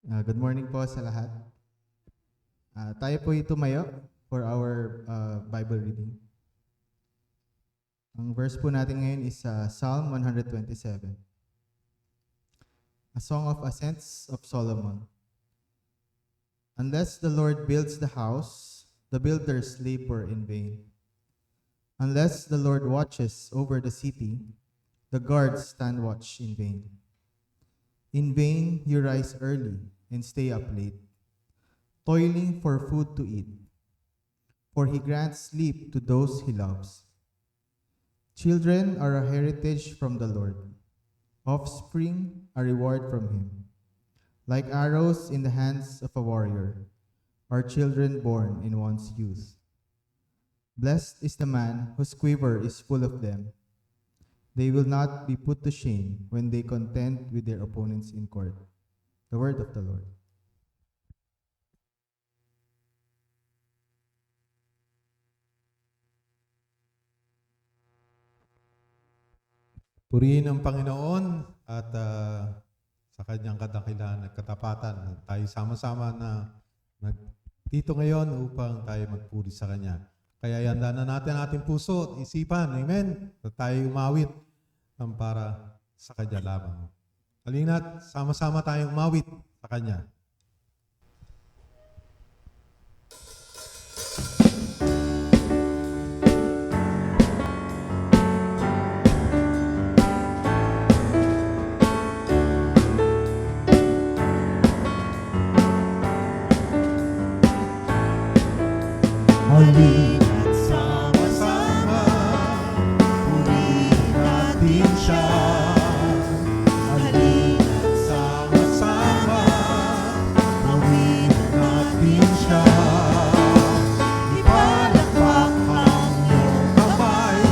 Good morning po sa lahat. Tayo po tumayo for our Bible reading. Ang verse po natin ngayon is Psalm 127. A Song of Ascents of Solomon. Unless the Lord builds the house, the builders labor in vain. Unless the Lord watches over the city, the guards stand watch in vain. In vain you rise early and stay up late, toiling for food to eat, for he grants sleep to those he loves. Children are a heritage from the Lord, offspring a reward from him. Like arrows in the hands of a warrior, are children born in one's youth. Blessed is the man whose quiver is full of them. They will not be put to shame when they contend with their opponents in court. The word of the Lord. Purihin ang Panginoon at sa kanyang kadakilaan at katapatan. Tayo sama-sama na dito ngayon upang tayo magpuri sa Kanya. Kaya ihanda na natin ating puso at isipan. Amen? At tayo umawit para sa Kanya lamang. Halina't sama-sama tayong umawit sa Kanya. Halina't sama-sama, purihin natin siya. Halina't sama-sama, purihin natin siya. Ipalakpak ang iyong kamay,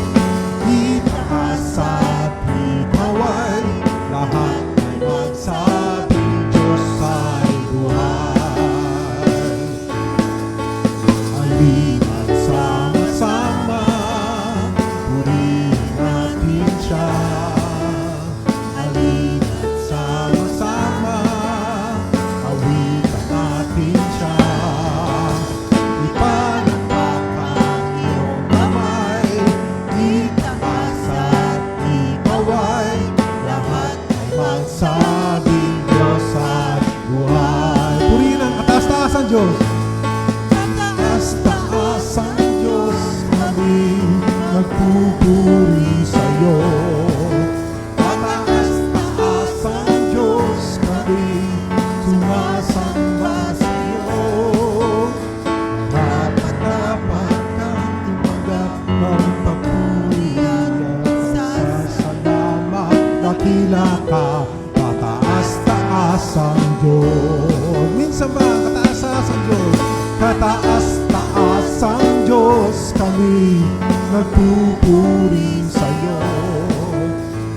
itaas at ikaway, lahat ay magsabing Diyos ay buhay. Halina't sama-sama, purihin natin siya. Halina't sama-sama, awitan natin siya. Ipalakpak ang iyong kamay, itaas at ikaway, lahat ay magsabing Diyos ay buhay. Purihin ang kataas-taas ang Diyos. Taas-taas ang Diyos, kami nagpupuri sa'yo. Taas-taas ang Diyos, kami sumasamba sa'yo. Dapat kang tumanggap ng papuri at pasasalamat. Dakila ka, kataas-taas ang Diyos. Minsan ba kataas-taas ang Diyos? Kataas-taas ang Diyos, kami nagpupuri sa'yo.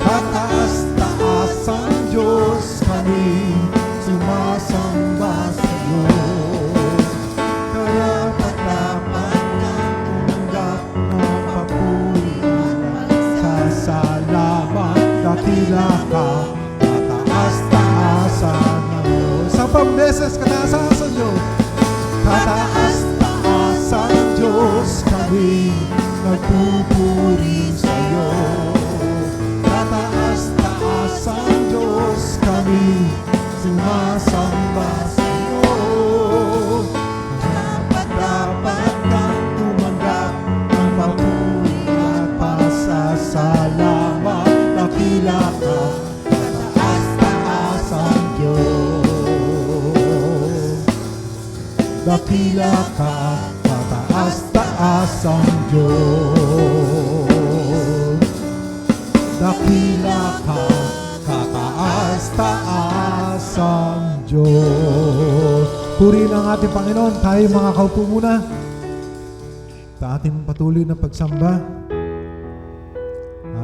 Kataas-taas ang Diyos, kami sumasamba sa'yo. Kaya dapat kang tumanggap ng papuri at pasasalamat. Dakila ka, kataas-taas ang Diyos. Sampang beses kataas-taas ang Diyos. Kataas-taas ang Diyos, kami nagpupuri sa'yo. Kataas-taas ang Diyos, kami sumasamba sa'yo. Dapat kang tumanggap ng papuri at pasasalamat. Dakila ka, kataas-taas ang Diyos. Dakila ka, kataas-taas ang Diyos. Dakila ka, kataas-taas ang Diyos. Purihin ang ating Panginoon. Tayo mga kaupo muna. Sa ating patuloy na pagsamba,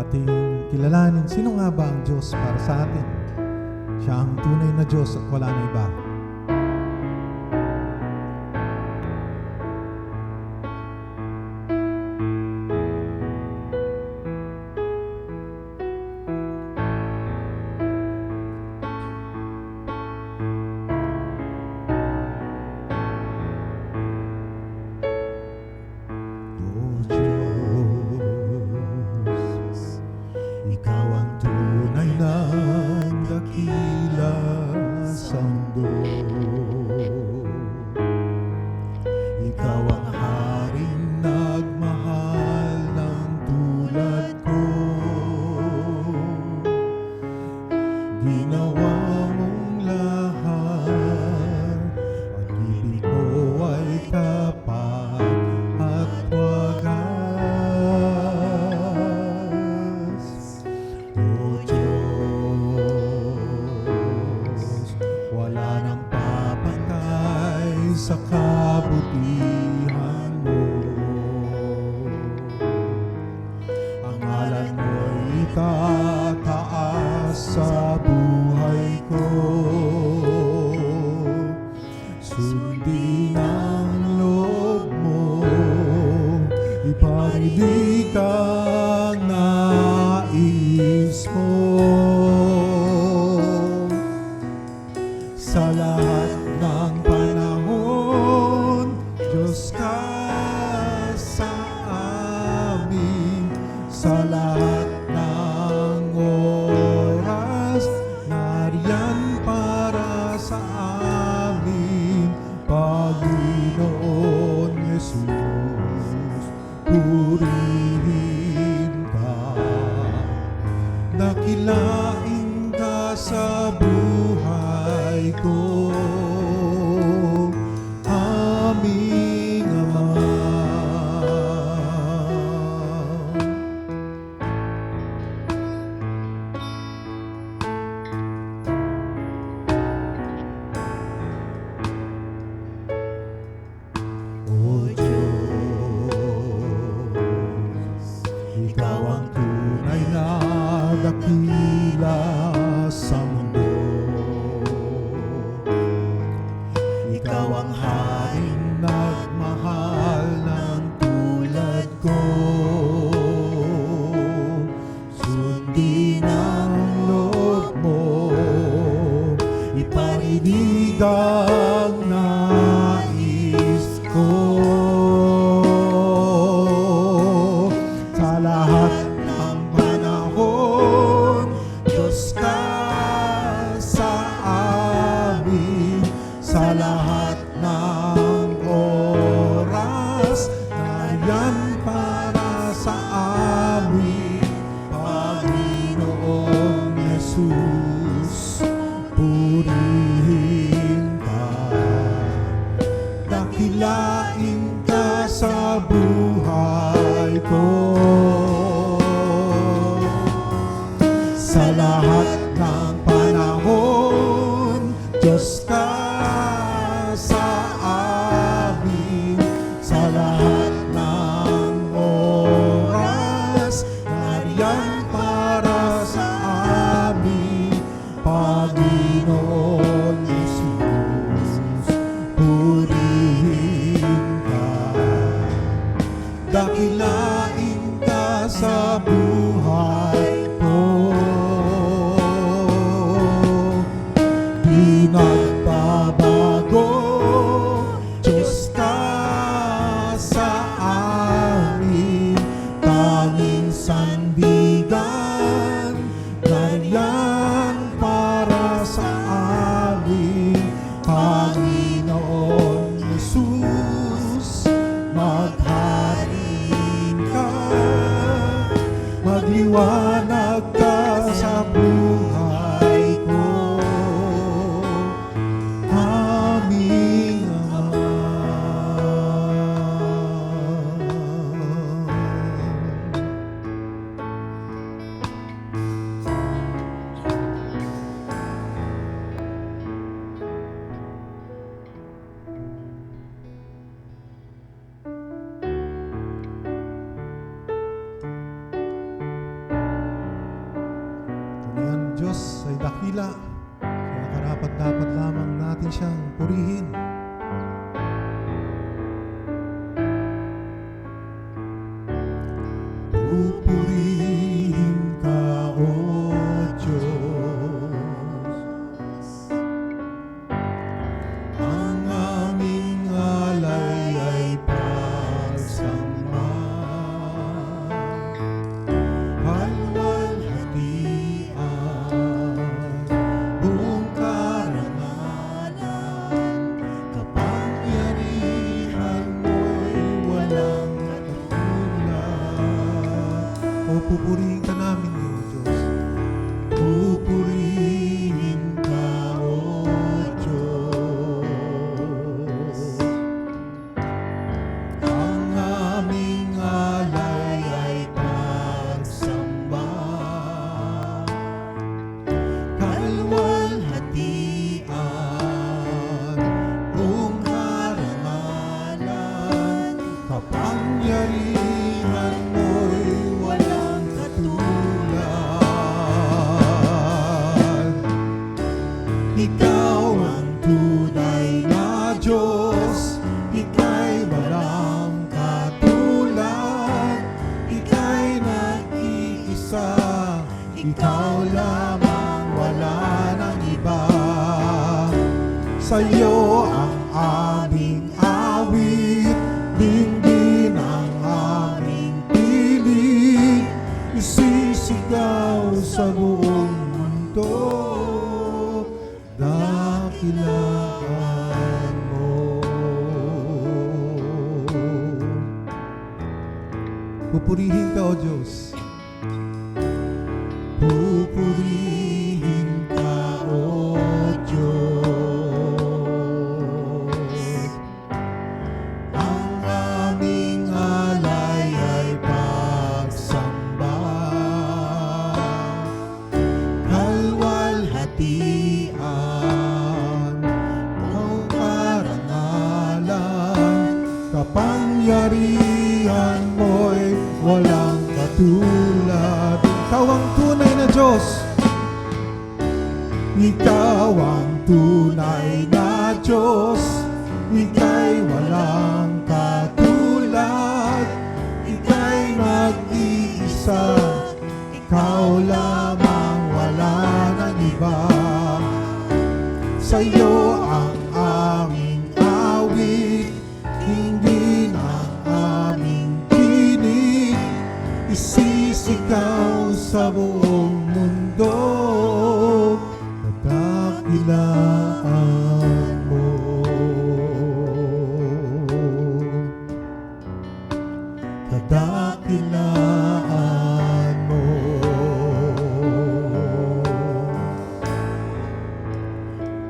ating kilalanin sino nga ba ang Diyos para sa atin. Siya ang tunay na Diyos at wala na iba. Ikaw ang haring nagmahal ng tulad ko. Ginawa mong lahat, pag-ibig mo ay tapat at wagas. O Diyos, wala nang papantay sa kabutihan mo. Ang ngalan mo'y itataas sa buhay ko. Sundin ang loob mo, iparinig ang nais mo. Sa lahat ng panahon, Diyos ka sa amin. Sa lahat ng oras, nariyan para sa amin. Panginoon Jesus, purihin ka. Dakilain ka sa buhay ko, aming Ama. O Diyos, Ikaw ang tunay na dakila sa mundo. Ikaw ang haring nagmahal ng tulad ko. Sundin ang loob mo, iparinig ang nais ko. Sa lahat ng panahon, Diyos ka sa amin. Sa lahat ng oras, nariyan para sa amin. Panginoon Jesus, purihin ka. Dakilain ka sa buhay ko. Sa lahat ng panahon, Diyos ka sa amin. Sa lahat ng oras, nariyan para sa amin. Panginoon Jesus, purihin ka. Dakilain ka sa buhay ko. Di nagbabago, Diyos ka sa amin. Tanging sandigan, nariyan para sa amin. Panginoon Jesus, maghari ka, magliwanag ka sa buhay ko, aming Ama. Tunay ang Diyos ay dakila, kaya karapat-dapat lamang natin siyang purihin. Pupurihin ka, O Diyos. Ang aming alay ay pagsamba, halwalhatian, buong karangalan Sa'yo ang aming awit, dinggin ang aming piling, isisigaw sa buong mundo, dakilaan mo. Pupurihin ka, O Diyos. Pupurihin ka, O Diyos. Ang aming alay ay pagsamba, kalwalhatian, o karangalan, kapangyarihan mo'y walang katulad. Ikaw ang tunay na Diyos. Ikaw ang tunay na Diyos. Ika'y walang katulad. Ika'y nag-iisa. Ikaw lamang, wala nang iba. Sa'yo ang aming awit, hindi ang aming tinig, isisigaw sa buong mundo, kadakilaan mo. Kadakilaan mo.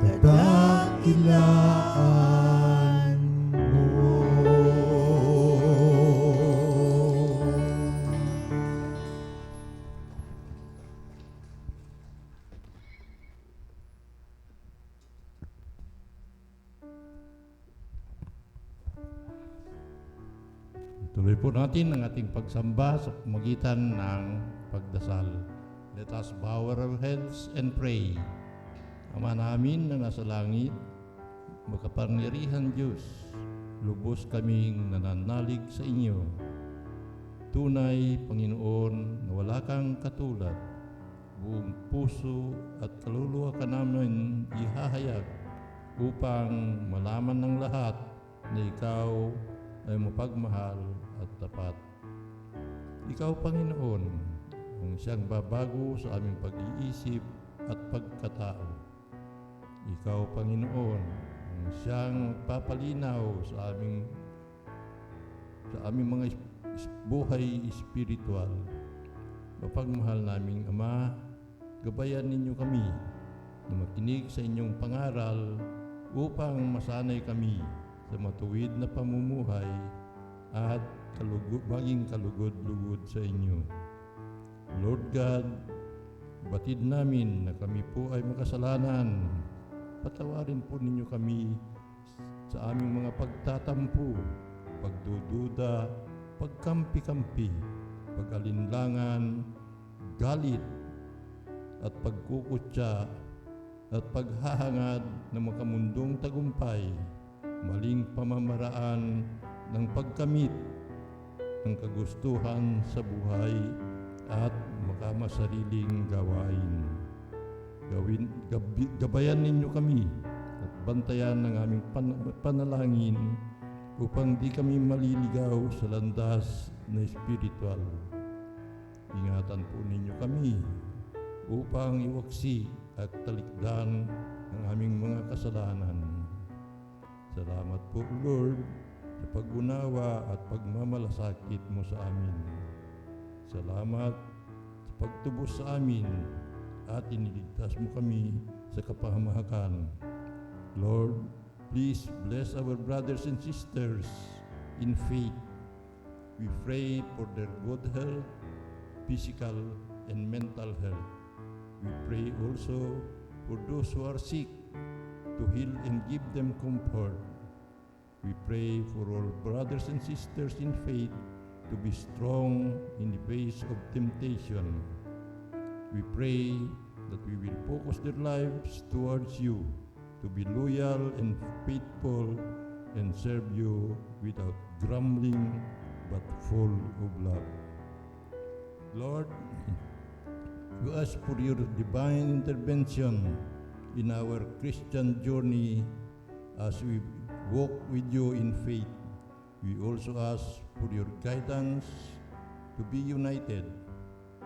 Kadakilaan mo. Tuloy po natin ang ating pagsamba sa pamagitan ng pagdasal. Let us bow our heads and pray. Ama namin na nasa langit, makapangyarihan Diyos, lubos kaming nananalig sa inyo. Tunay, Panginoon, na wala kang katulad. Buong puso at kaluluwa ka namin ihahayag upang malaman ng lahat na ikaw ay mapagmahal at tapat. Ikaw, Panginoon, ang siyang babago sa aming pag-iisip at pagkatao. Ikaw, Panginoon, ang siyang papalinaw sa aming mga buhay espiritual. Mapagmahal naming Ama, gabayan ninyo kami na makinig sa inyong pangaral upang masanay kami sa matuwid na pamumuhay at maging kalugod-lugod sa inyo. Lord God, batid namin na kami po ay makasalanan. Patawarin po ninyo kami sa aming mga pagtatampo, pagdududa, pagkampi-kampi, pag-alinlangan, galit, at pagkukutya, at paghahangad ng makamundong tagumpay, maling pamamaraan ng pagkamit ng kagustuhan sa buhay at makamasariling gawain. Gabayan ninyo kami at bantayan ng aming panalangin upang di kami maliligaw sa landas na espiritual. Ingatan po ninyo kami upang iwaksi at talikdan ang aming mga kasalanan. Salamat po, Lord, sa pag-unawa at pagmamalasakit mo sa amin. Salamat sa pagtubos sa amin at iniligtas mo kami sa kapahamakan. Lord, please bless our brothers and sisters in faith. We pray for their good health, physical and mental health. We pray also for those who are sick, to heal and give them comfort. We pray for all brothers and sisters in faith to be strong in the face of temptation. We pray that we will focus their lives towards you, to be loyal and faithful and serve you without grumbling but full of love. Lord, we ask for your divine intervention in our Christian journey as we walk with you in faith. We also ask for your guidance to be united,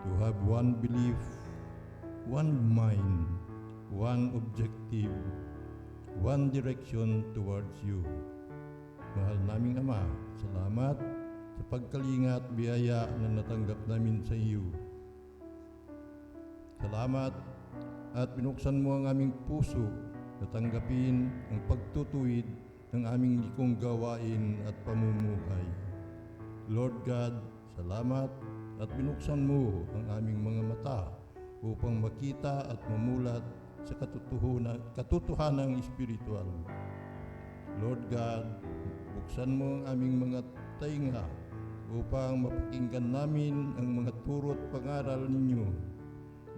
to have one belief, one mind, one objective, one direction towards you. Mahal naming Ama, salamat sa pagkalinga at biyaya na natanggap namin sa iyo. Salamat at binuksan mo ang aming puso na tanggapin ang pagtutuwid ng aming likong gawain at pamumuhay. Lord God, salamat at binuksan mo ang aming mga mata upang makita at mamulat sa katotohanang espiritual. Lord God, buksan mo ang aming mga tainga upang mapakinggan namin ang mga turo at pangaral ninyo.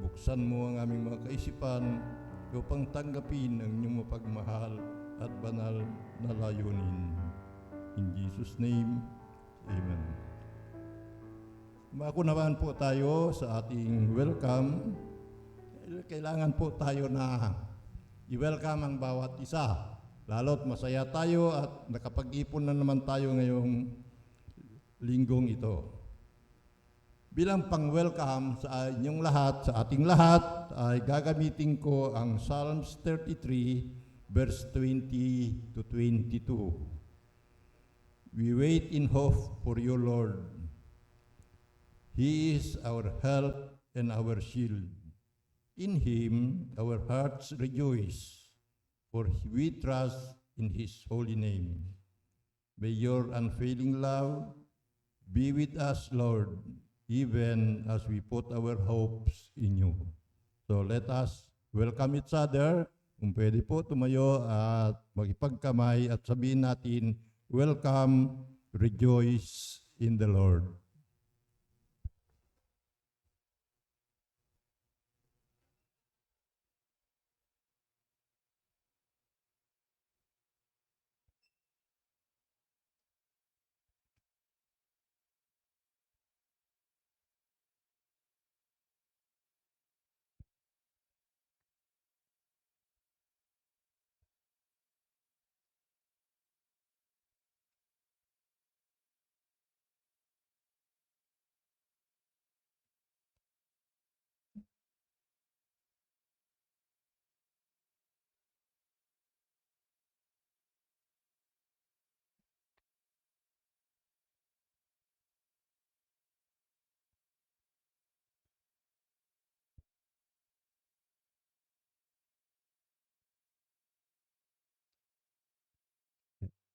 Buksan mo ang aming mga kaisipan upang tanggapin ang inyong mapagmahal at banal na layunin. In Jesus' name, Amen. Makunawan po tayo sa ating welcome. Kailangan po tayo na i-welcome ang bawat isa. Lalo't masaya tayo at nakapag-ipon na naman tayo ngayong linggong ito. Bilang pang-welcome sa inyong lahat, sa ating lahat, ay gagamitin ko ang Psalms 33, verse 20 to 22. We wait in hope for you, Lord. He is our help and our shield. In Him our hearts rejoice, for we trust in His holy name. May your unfailing love be with us, Lord, even as we put our hopes in you. So let us welcome each other. Kung pwede po, tumayo at magipagkamay at sabihin natin, welcome, rejoice in the Lord.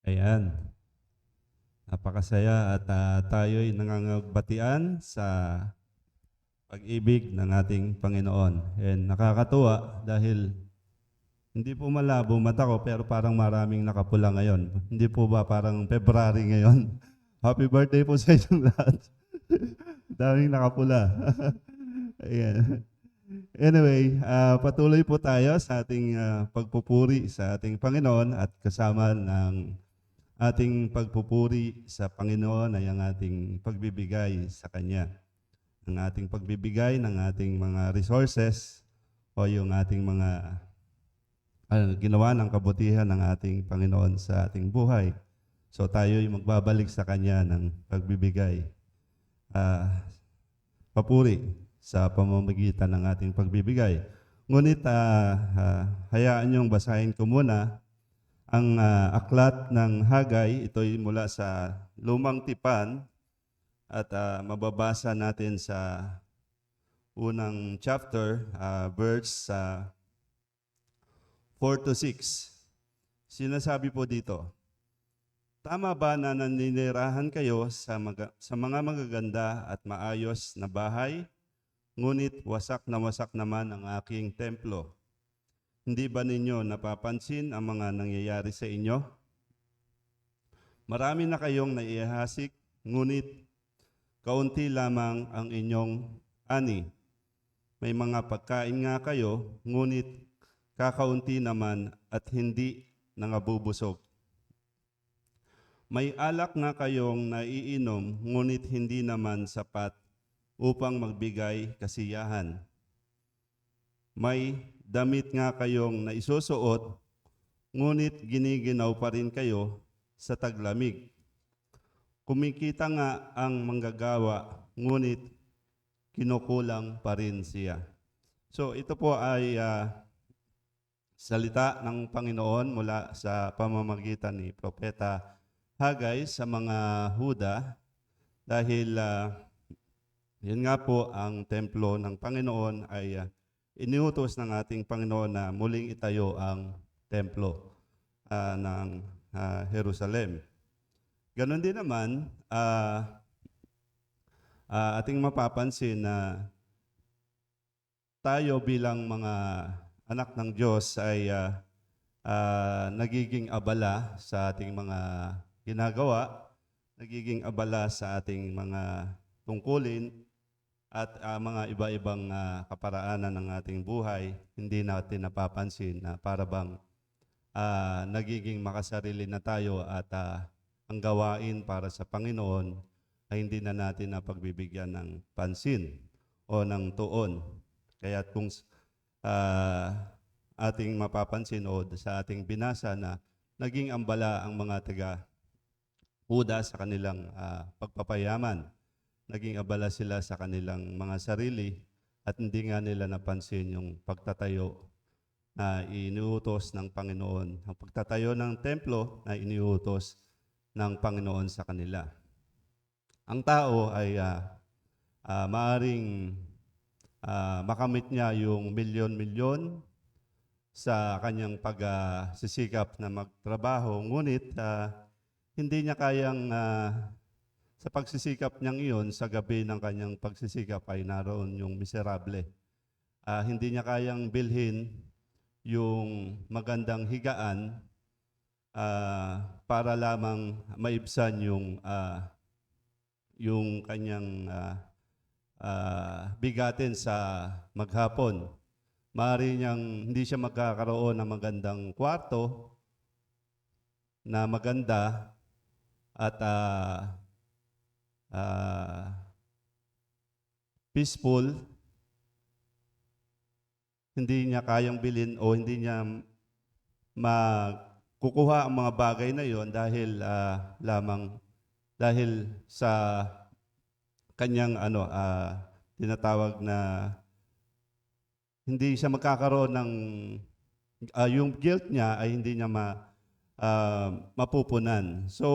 Ayan. Napakasaya at tayo'y nangangagbatian sa pag-ibig ng ating Panginoon. And nakakatuwa dahil hindi po malabo mata ko pero parang maraming nakapula ngayon. Hindi po ba parang February ngayon? Happy birthday po sa inyong lahat. Daming nakapula. Ayan. Anyway, patuloy po tayo sa ating pagpupuri sa ating Panginoon at kasama ng ating pagpupuri sa Panginoon ay ang ating pagbibigay sa Kanya. Ang ating pagbibigay ng ating mga resources o yung ating mga ginawa ng kabutihan ng ating Panginoon sa ating buhay. So tayo'y magbabalik sa Kanya ng pagbibigay. Papuri sa pamamagitan ng ating pagbibigay. Ngunit hayaan niyong basahin ko muna ang aklat ng Hagay. Ito'y mula sa Lumang Tipan at mababasa natin sa unang chapter, verse 4 to 6. Sinasabi po dito, tama ba na naninirahan kayo sa mga magaganda at maayos na bahay, ngunit wasak naman ang aking templo? Hindi ba ninyo napapansin ang mga nangyayari sa inyo? Marami na kayong naihasik, ngunit kaunti lamang ang inyong ani. May mga pagkain nga kayo, ngunit kakaunti naman at hindi nangabubusog. May alak nga kayong naiinom, ngunit hindi naman sapat upang magbigay kasiyahan. May damit nga kayong naisusuot, ngunit giniginaw pa rin kayo sa taglamig. Kumikita nga ang manggagawa, ngunit kinukulang pa rin siya. So ito po ay salita ng Panginoon mula sa pamamagitan ni Propeta Hagay sa mga Huda, dahil yun nga po ang templo ng Panginoon ay iniutos ng ating Panginoon na muling itayo ang templo ng Jerusalem. Ganon din naman, ating mapapansin na tayo bilang mga anak ng Diyos ay nagiging abala sa ating mga ginagawa, nagiging abala sa ating mga tungkulin at mga iba-ibang kaparaanan ng ating buhay. Hindi natin napapansin na para bang nagiging makasarili na tayo at ang gawain para sa Panginoon ay hindi na natin napagbibigyan ng pansin o ng tuon. Kaya kung ating mapapansin o sa ating binasa na naging ambala ang mga taga-Huda sa kanilang pagpapayaman, naging abala sila sa kanilang mga sarili at hindi nga nila napansin yung pagtatayo na iniutos ng Panginoon, ang pagtatayo ng templo na iniutos ng Panginoon sa kanila. Ang tao ay maaring makamit niya yung milyon-milyon sa kanyang pagsisikap na magtrabaho, ngunit hindi niya kayang sa pagsisikap niyang iyon, sa gabi ng kanyang pagsisikap ay naroon yung miserable. Hindi niya kayang bilhin yung magandang higaan para lamang maibsan yung kanyang bigatin sa maghapon. Maaari niyang hindi siya magkakaroon ng magandang kwarto na maganda at peaceful. Hindi niya kayang bilhin o hindi niya makukuha ang mga bagay na yon dahil dahil sa kanyang tinatawag na hindi siya magkakaroon ng yung guilt niya ay hindi niya mapupunan. So,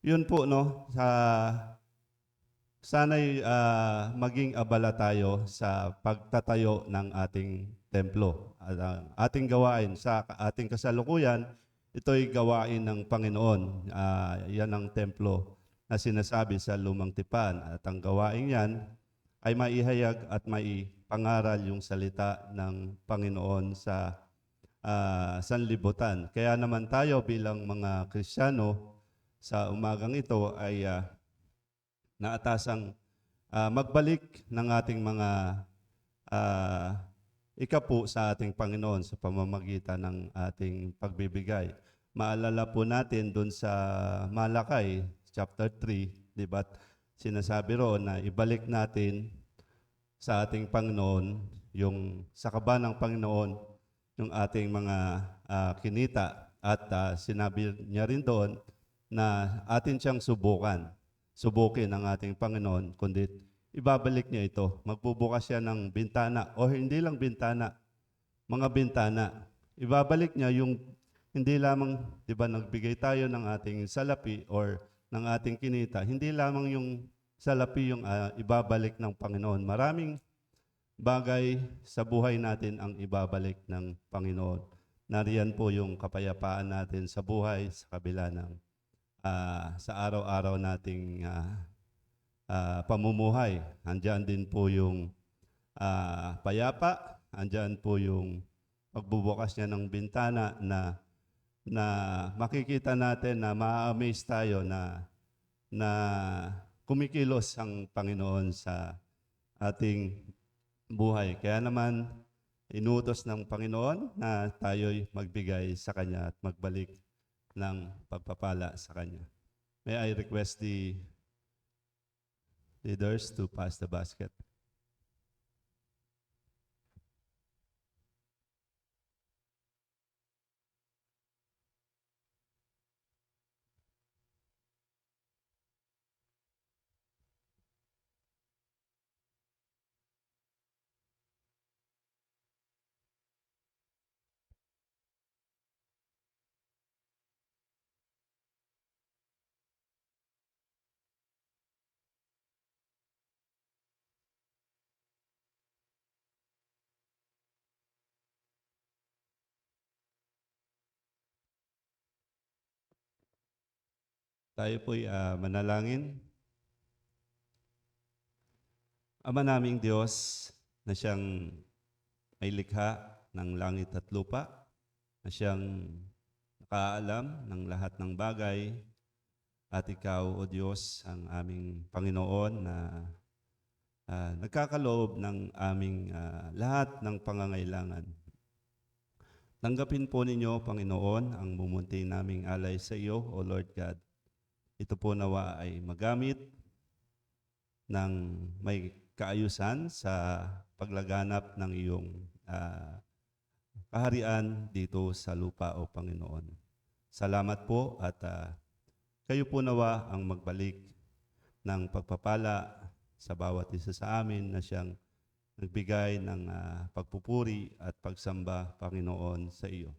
yun po no, sana'y maging abala tayo sa pagtatayo ng ating templo. Ang ating gawain sa ating kasalukuyan, ito'y gawain ng Panginoon. Yan ang templo na sinasabi sa Lumang Tipan. At ang gawain yan ay maihayag at maipangaral yung salita ng Panginoon sa sanlibutan. Kaya naman tayo bilang mga Kristiyano sa umagang ito ay naatasang magbalik ng ating mga ikapu sa ating Panginoon sa pamamagitan ng ating pagbibigay. Maalala po natin dun sa Malakay, chapter 3, di ba? Sinasabi roon na ibalik natin sa ating Panginoon, yung sa kaba ng Panginoon, yung ating mga kinita. At sinabi niya rin doon na atin siyang subukin ng ating Panginoon, kundi ibabalik niya ito. Magbubukas siya ng bintana, o hindi lang bintana, mga bintana. Ibabalik niya yung hindi lamang, di ba, nagbigay tayo ng ating salapi or ng ating kinita, hindi lamang yung salapi yung ibabalik ng Panginoon. Maraming bagay sa buhay natin ang ibabalik ng Panginoon. Nariyan po yung kapayapaan natin sa buhay sa kabila ng sa araw-araw nating pamumuhay. Andiyan din po yung payapa, andiyan po yung pagbubukas niya ng bintana na makikita natin na ma-amaze tayo na kumikilos ang Panginoon sa ating buhay. Kaya naman, inutos ng Panginoon na tayo'y magbigay sa Kanya at magbalik ng pagpapala sa Kanya. May I request the leaders to pass the basket. Tayo po'y manalangin. Ama naming Diyos na siyang may likha ng langit at lupa, na siyang nakaalam ng lahat ng bagay, at ikaw, O Diyos, ang aming Panginoon na nagkakaloob ng aming lahat ng pangangailangan. Tanggapin po ninyo, Panginoon, ang mumunti naming alay sa iyo, O Lord God. Ito po nawa ay magamit ng may kaayusan sa paglaganap ng iyong kaharian dito sa lupa, O Panginoon. Salamat po at kayo po nawa ang magbalik ng pagpapala sa bawat isa sa amin na siyang nagbigay ng pagpupuri at pagsamba, Panginoon, sa iyo.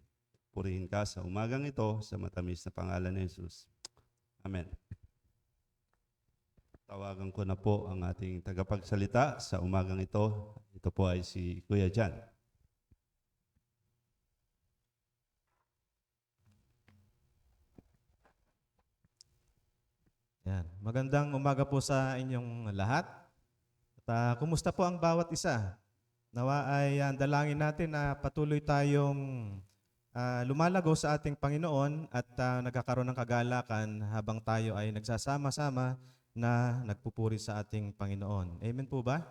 Purihin ka sa umagang ito sa matamis na pangalan ni Jesus. Amen. Tawagan ko na po ang ating tagapagsalita sa umagang ito. Ito po ay si Kuya Jan. Yan. Magandang umaga po sa inyong lahat. At kumusta po ang bawat isa? Nawa ay dalangin natin na patuloy tayong lumalago sa ating Panginoon at nagkakaroon ng kagalakan habang tayo ay nagsasama-sama na nagpupuri sa ating Panginoon. Amen po ba?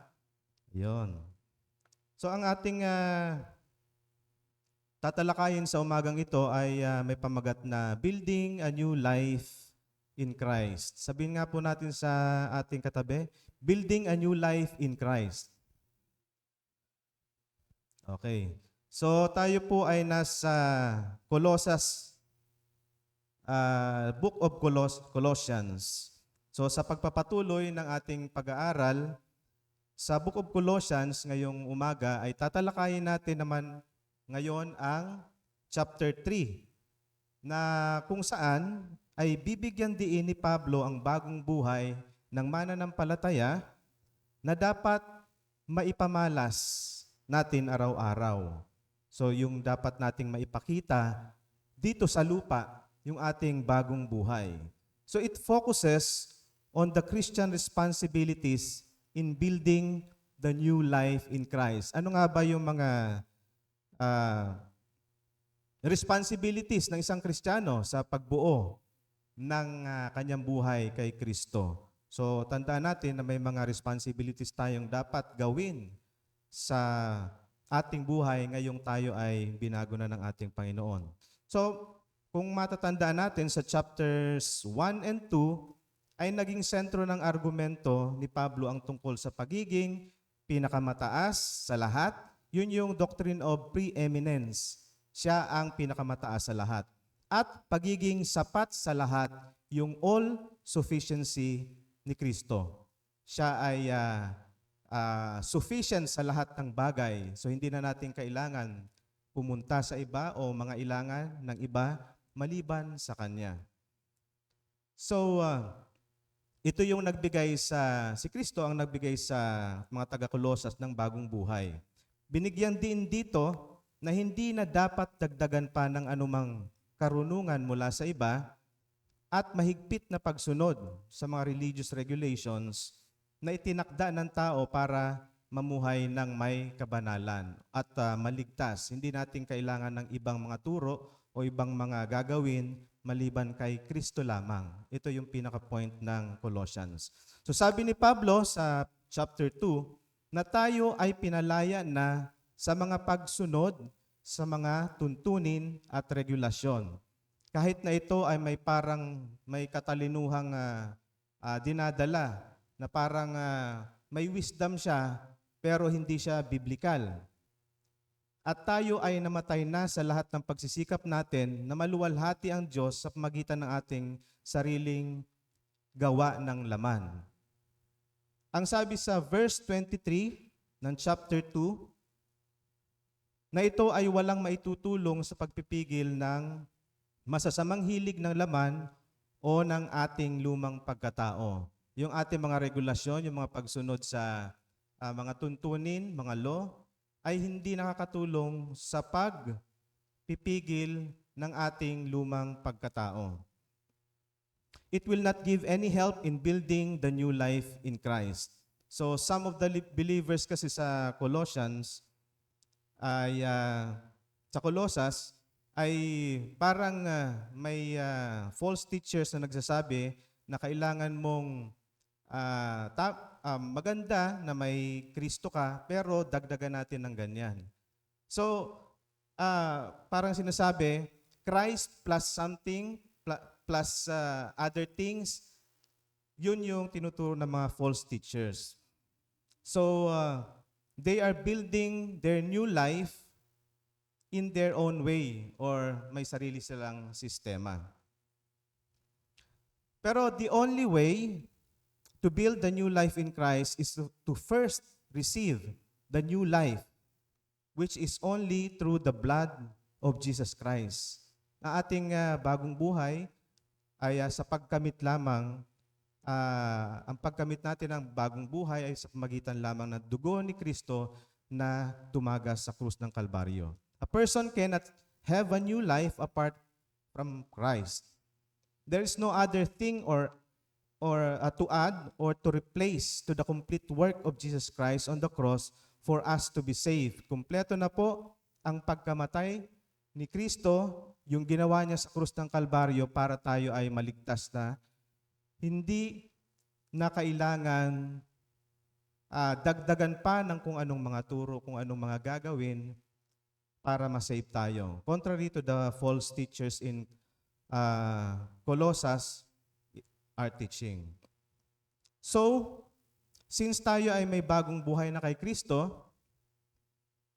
Yon. So ang ating tatalakayin sa umagang ito ay may pamagat na Building a New Life in Christ. Sabihin nga po natin sa ating katabi, Building a New Life in Christ. Okay. So tayo po ay nasa Book of Colossians. So sa pagpapatuloy ng ating pag-aaral sa Book of Colossians ngayong umaga ay tatalakayin natin naman ngayon ang chapter 3 na kung saan ay bibigyan diin ni Pablo ang bagong buhay ng mananampalataya na dapat maipamalas natin araw-araw. So yung dapat nating maipakita dito sa lupa, yung ating bagong buhay. So it focuses on the Christian responsibilities in building the new life in Christ. Ano nga ba yung mga responsibilities ng isang Kristiyano sa pagbuo ng kanyang buhay kay Kristo? So tandaan natin na may mga responsibilities tayong dapat gawin sa ating buhay ngayong tayo ay binago na ng ating Panginoon. So kung matatandaan natin sa chapters 1 and 2, ay naging sentro ng argumento ni Pablo ang tungkol sa pagiging pinakamataas sa lahat. Yun yung doctrine of preeminence. Siya ang pinakamataas sa lahat. At pagiging sapat sa lahat, yung all-sufficiency ni Kristo. Siya ay sufficient sa lahat ng bagay. So hindi na natin kailangan pumunta sa iba o mga ilangan ng iba maliban sa Kanya. So, ito yung nagbigay si Kristo ang nagbigay sa mga taga-Kolosas ng bagong buhay. Binigyan din dito na hindi na dapat dagdagan pa ng anumang karunungan mula sa iba at mahigpit na pagsunod sa mga religious regulations na itinakda ng tao para mamuhay ng may kabanalan at maligtas. Hindi natin kailangan ng ibang mga turo o ibang mga gagawin maliban kay Kristo lamang. Ito yung pinaka-point ng Colossians. So sabi ni Pablo sa chapter 2 na tayo ay pinalaya na sa mga pagsunod sa mga tuntunin at regulasyon. Kahit na ito ay may katalinuhang dinadala na parang may wisdom siya pero hindi siya biblical. At tayo ay namatay na sa lahat ng pagsisikap natin na maluwalhati ang Diyos sa pamagitan ng ating sariling gawa ng laman. Ang sabi sa verse 23 ng chapter 2, na ito ay walang maitutulong sa pagpipigil ng masasamang hilig ng laman o ng ating lumang pagkatao. Yung ating mga regulasyon, yung mga pagsunod sa mga tuntunin, mga law, ay hindi nakakatulong sa pagpipigil ng ating lumang pagkatao. it will not give any help in building the new life in Christ. So some of the believers kasi sa Colossians ay sa Colossus ay parang may false teachers na nagsasabi na kailangan mong maganda na may Kristo ka pero dagdagan natin ng ganyan. So parang sinasabi Christ plus something plus other things, yun yung tinuturo ng mga false teachers. So, they are building their new life in their own way or may sarili silang sistema. Pero the only way to build the new life in Christ is to first receive the new life, which is only through the blood of Jesus Christ. Ang ating bagong buhay ay sa pagkamit lamang. Ang pagkamit natin ng bagong buhay ay sa pamagitan lamang ng dugo ni Kristo na tumagas sa krus ng Kalbaryo. A person cannot have a new life apart from Christ. There is no other thing or to add or to replace to the complete work of Jesus Christ on the cross for us to be saved. Kumpleto na po ang pagkamatay ni Kristo, yung ginawa niya sa krus ng Kalbaryo para tayo ay maligtas na. Hindi na kailangan dagdagan pa ng kung anong mga turo, kung anong mga gagawin para ma-save tayo. Contrary to the false teachers in Colossus are teaching. So, since tayo ay may bagong buhay na kay Kristo,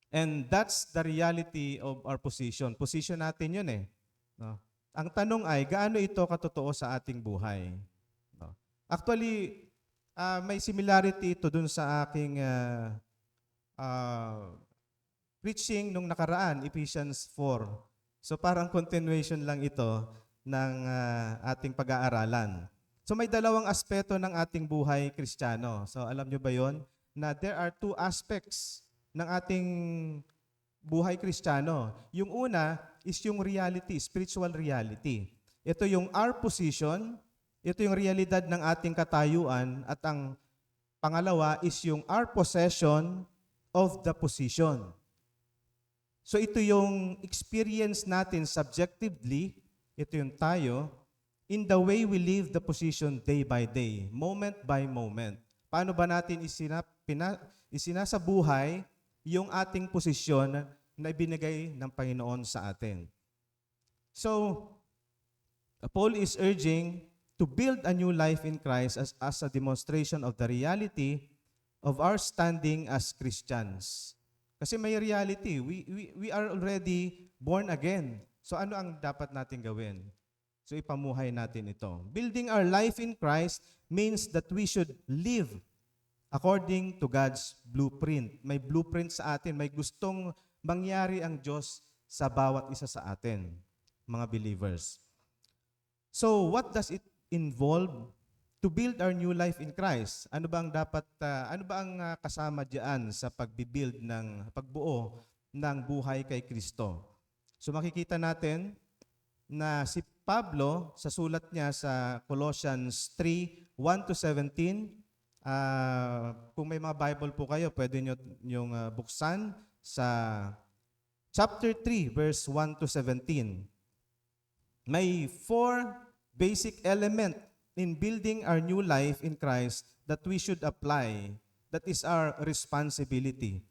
and that's the reality of our position. Position natin yun eh. No? Ang tanong ay, gaano ito katotoo sa ating buhay? Actually, may similarity ito dun sa aking preaching nung nakaraan, Ephesians 4. So parang continuation lang ito ng ating pag-aaralan. So may dalawang aspeto ng ating buhay Kristiyano. So alam nyo ba yon? Na there are two aspects ng ating buhay Kristiyano. Yung una is yung reality, spiritual reality. Ito yung our position. Ito yung realidad ng ating katayuan at ang pangalawa is yung our possession of the position. So ito yung experience natin subjectively, ito yung tayo, in the way we live the position day by day, moment by moment. Paano ba natin isinasabuhay yung ating posisyon na ibinigay ng Panginoon sa atin? So, Paul is urging to build a new life in Christ as a demonstration of the reality of our standing as Christians. Kasi may reality. We are already born again. So ano ang dapat natin gawin? So ipamuhay natin ito. Building our life in Christ means that we should live according to God's blueprint. May blueprint sa atin. May gustong mangyari ang Diyos sa bawat isa sa atin, mga believers. So what does it involve to build our new life in Christ? Ano ba ang kasama diyan sa pagbibuild pagbuo ng buhay kay Kristo? So makikita natin na si Pablo sa sulat niya sa Colossians 3:1-17, kung may mga Bible po kayo, pwede nyo yung buksan sa chapter 3 verse 1-17. May 4 basic element in building our new life in Christ that we should apply, that is our responsibility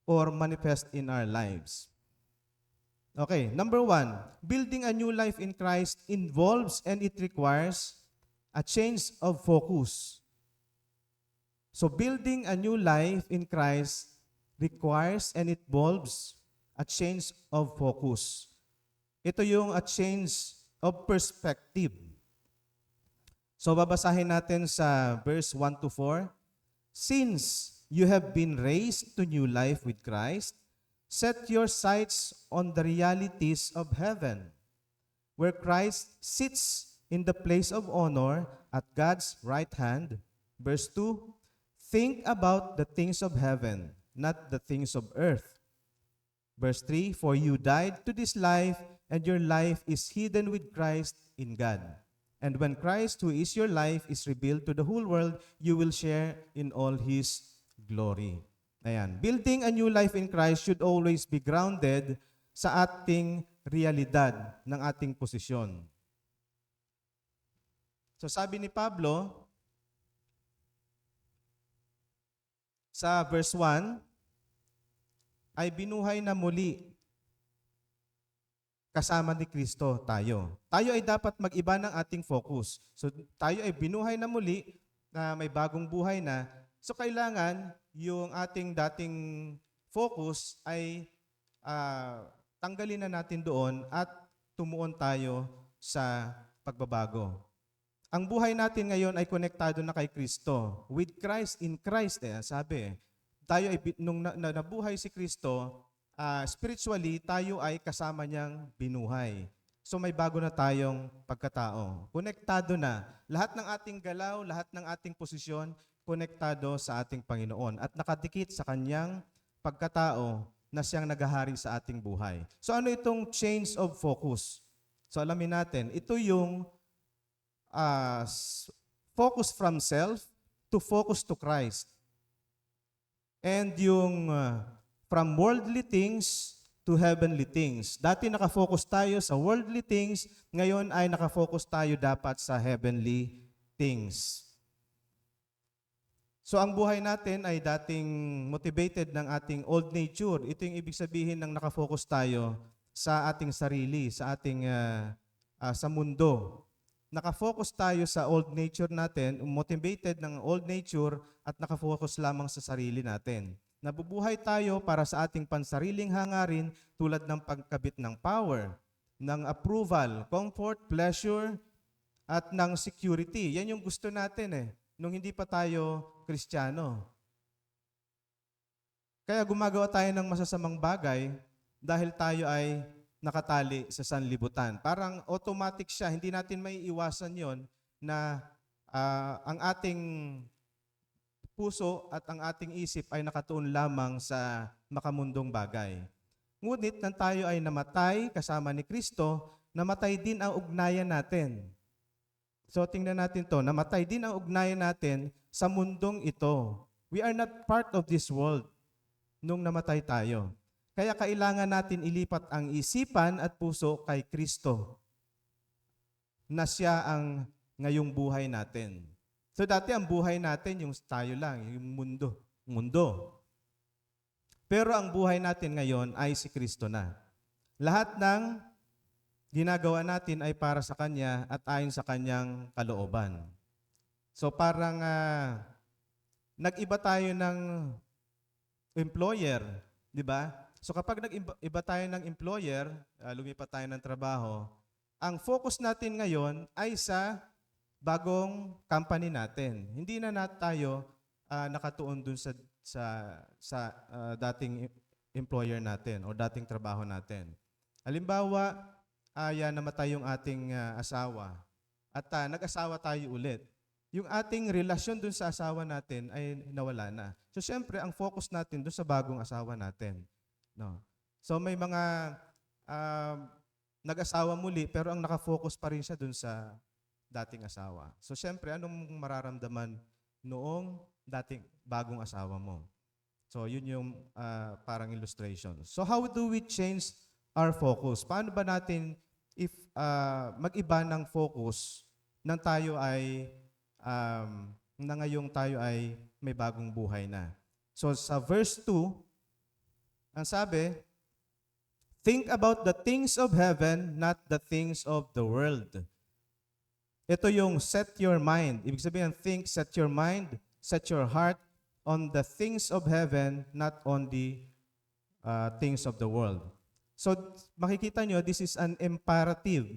or manifest in our lives. Okay, number 1, building a new life in Christ involves and it requires a change of focus. So building a new life in Christ requires and it involves a change of focus. Ito yung a change of perspective. So babasahin natin sa verse 1-4. Since you have been raised to new life with Christ, set your sights on the realities of heaven, where Christ sits in the place of honor at God's right hand. Verse 2, think about the things of heaven, not the things of earth. Verse 3, for you died to this life, and your life is hidden with Christ in God. And when Christ, who is your life, is revealed to the whole world, you will share in all His glory. Ayan. Building a new life in Christ should always be grounded sa ating realidad ng ating posisyon. So sabi ni Pablo sa verse 1, ay binuhay na muli kasama ni Kristo tayo. Tayo ay dapat mag-iba ng ating focus. So tayo ay binuhay na muli na may bagong buhay na. So kailangan yung ating dating focus ay tanggalin na natin doon at tumuon tayo sa pagbabago. Ang buhay natin ngayon ay konektado na kay Kristo. With Christ, in Christ, sabi. Tayo ay, nung nabuhay si Kristo, spiritually, tayo ay kasama niyang binuhay. So may bago na tayong pagkatao. Konektado na. Lahat ng ating galaw, lahat ng ating posisyon, konektado sa ating Panginoon. At nakadikit sa kanyang pagkatao na siyang naghahari sa ating buhay. So ano itong change of focus? So alamin natin, ito yung focus from self to focus to Christ. And yung from worldly things to heavenly things. Dati nakafocus tayo sa worldly things, ngayon ay nakafocus tayo dapat sa heavenly things. So ang buhay natin ay dating motivated ng ating old nature. Ito yung ibig sabihin ng nakafocus tayo sa ating sarili, sa ating sa mundo. Nakafocus tayo sa old nature natin, motivated ng old nature at nakafocus lamang sa sarili natin. Nabubuhay tayo para sa ating pansariling hangarin tulad ng pagkabit ng power, ng approval, comfort, pleasure, at ng security. Yan yung gusto natin nung hindi pa tayo Kristiyano. Kaya gumagawa tayo ng masasamang bagay dahil tayo ay nakatali sa sanlibutan. Parang automatic siya, hindi natin may iwasan yon na ang ating puso at ang ating isip ay nakatuon lamang sa makamundong bagay. Ngunit nang tayo ay namatay kasama ni Kristo, namatay din ang ugnayan natin. So tingnan natin to, namatay din ang ugnayan natin sa mundong ito. We are not part of this world nung namatay tayo. Kaya kailangan natin ilipat ang isipan at puso kay Kristo na siya ang ngayong buhay natin. So dati ang buhay natin yung tayo lang, yung mundo. Pero ang buhay natin ngayon ay si Kristo na. Lahat ng ginagawa natin ay para sa Kanya at ayon sa Kanyang kalooban. So parang nag-iba tayo ng employer, di ba? So kapag nag-iba tayo ng employer, lumipat tayo ng trabaho, ang focus natin ngayon ay sa bagong company natin. Hindi na tayo nakatuon dun sa dating employer natin o dating trabaho natin. Halimbawa, namatay yung ating asawa at nag-asawa tayo ulit. Yung ating relasyon dun sa asawa natin ay nawala na. So syempre, ang focus natin dun sa bagong asawa natin. No. So may mga nag-asawa muli pero ang nakafocus pa rin siya dun sa dating asawa. So syempre, anong mararamdaman noong dating bagong asawa mo? So yun yung parang illustration. So how do we change our focus? Paano ba natin mag-iba ng focus nang tayo ay na ngayong tayo ay may bagong buhay na? So sa verse 2, ang sabi, think about the things of heaven, not the things of the world. Ito yung set your mind. Ibig sabihin, think, set your mind, set your heart on the things of heaven, not on the things of the world. So makikita nyo, this is an imperative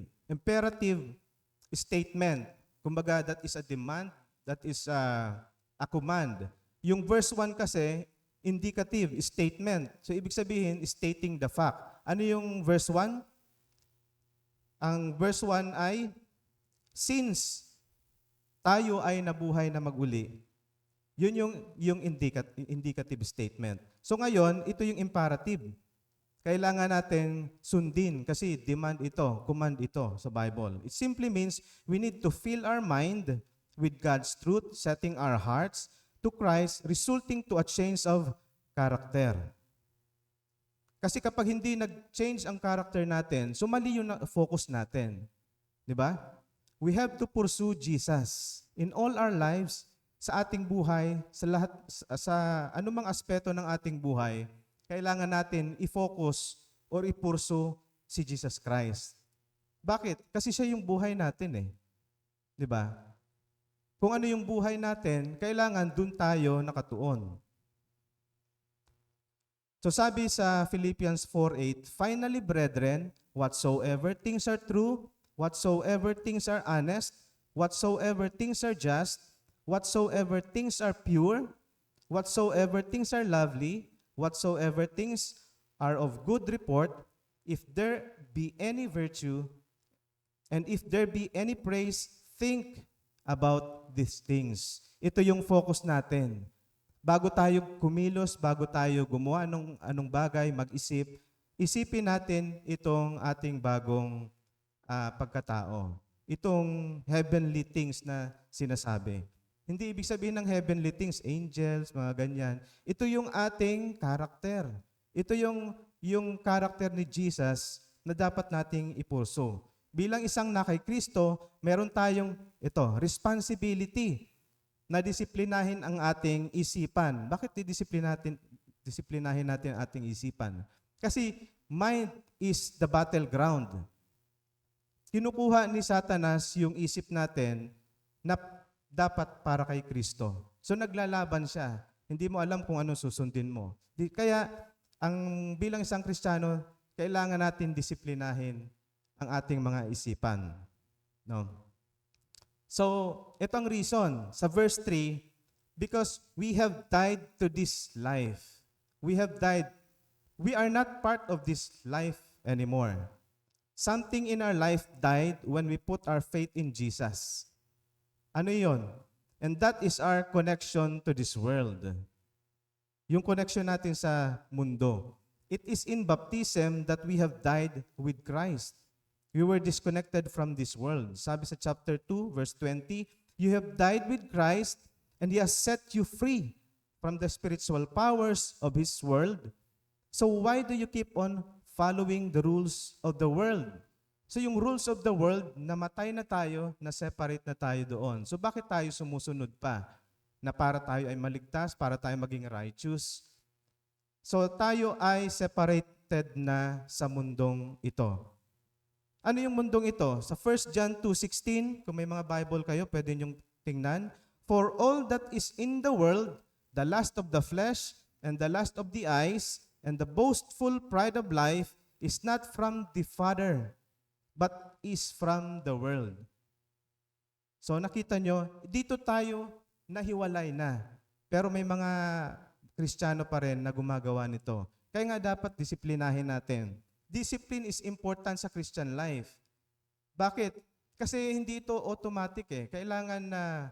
statement. Kumbaga, that is a demand, that is a command. Yung verse 1 kasi, indicative statement. So ibig sabihin, stating the fact. Ano yung verse 1? Ang verse 1 ay, since tayo ay nabuhay na maguli, yun yung indicative statement. So ngayon, ito yung imperative. kailangan natin sundin kasi demand ito, command ito sa Bible. It simply means we need to fill our mind with God's truth, setting our hearts to Christ, resulting to a change of character. Kasi kapag hindi nag-change ang character natin, so mali yung focus natin. Di ba? We have to pursue Jesus in all our lives, sa ating buhay, sa lahat, sa anumang aspeto ng ating buhay, kailangan natin i-focus or i-pursue si Jesus Christ. Bakit? Kasi siya yung buhay natin eh. Di ba? Kung ano yung buhay natin, kailangan dun tayo nakatuon. So sabi sa Philippians 4:8, finally, brethren, whatsoever things are true, whatsoever things are honest, whatsoever things are just, whatsoever things are pure, whatsoever things are lovely, whatsoever things are of good report, if there be any virtue, and if there be any praise, think about these things. Ito yung focus natin. Bago tayo kumilos, bago tayo gumawa ng anong bagay, mag-isip, isipin natin itong ating bagong pagkatao. Itong heavenly things na sinasabi. Hindi ibig sabihin ng heavenly things, angels, mga ganyan. Ito yung ating karakter. Ito yung karakter ni Jesus na dapat nating ipurso. Bilang isang na kay Kristo, meron tayong responsibility na disiplinahin ang ating isipan. Bakit disiplinahin natin ang ating isipan? Kasi mind is the battleground. Kinukuha ni Satanas yung isip natin na dapat para kay Kristo. So naglalaban siya. Hindi mo alam kung anong susundin mo. Kaya bilang isang Kristiyano, kailangan natin disiplinahin ang ating mga isipan. No? So, ito ang reason. Sa verse 3, because we have died to this life. We have died. We are not part of this life anymore. Something in our life died when we put our faith in Jesus. Ano yon? And that is our connection to this world. Yung connection natin sa mundo. It is in baptism that we have died with Christ. We were disconnected from this world. Sabi sa chapter 2, verse 20, you have died with Christ and He has set you free from the spiritual powers of His world. So why do you keep on following the rules of the world? So yung rules of the world, namatay na tayo, na-separate na tayo doon. So bakit tayo sumusunod pa? Na para tayo ay maligtas, para tayo maging righteous. So tayo ay separated na sa mundong ito. Ano yung mundong ito? Sa 1 John 2:16, kung may mga Bible kayo, pwede niyong tingnan. For all that is in the world, the lust of the flesh, and the lust of the eyes, and the boastful pride of life, is not from the Father, but is from the world. So nakita nyo, dito tayo nahiwalay na. Pero may mga Kristiyano pa rin na gumagawa nito. Kaya nga dapat disiplinahin natin. Discipline is important sa Christian life. Bakit? Kasi hindi ito automatic eh. Kailangan na,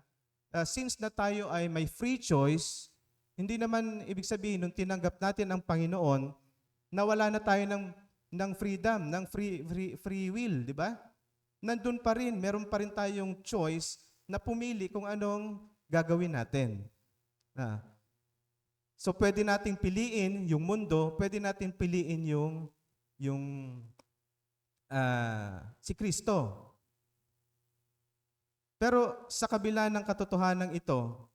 since na tayo ay may free choice, hindi naman ibig sabihin nung tinanggap natin ang Panginoon, nawala na tayo ng freedom, ng free will, di ba? Nandun pa rin, meron pa rin tayong choice na pumili kung anong gagawin natin. So pwede nating piliin yung mundo, pwede nating piliin si Kristo. Pero sa kabila ng katotohanan ito,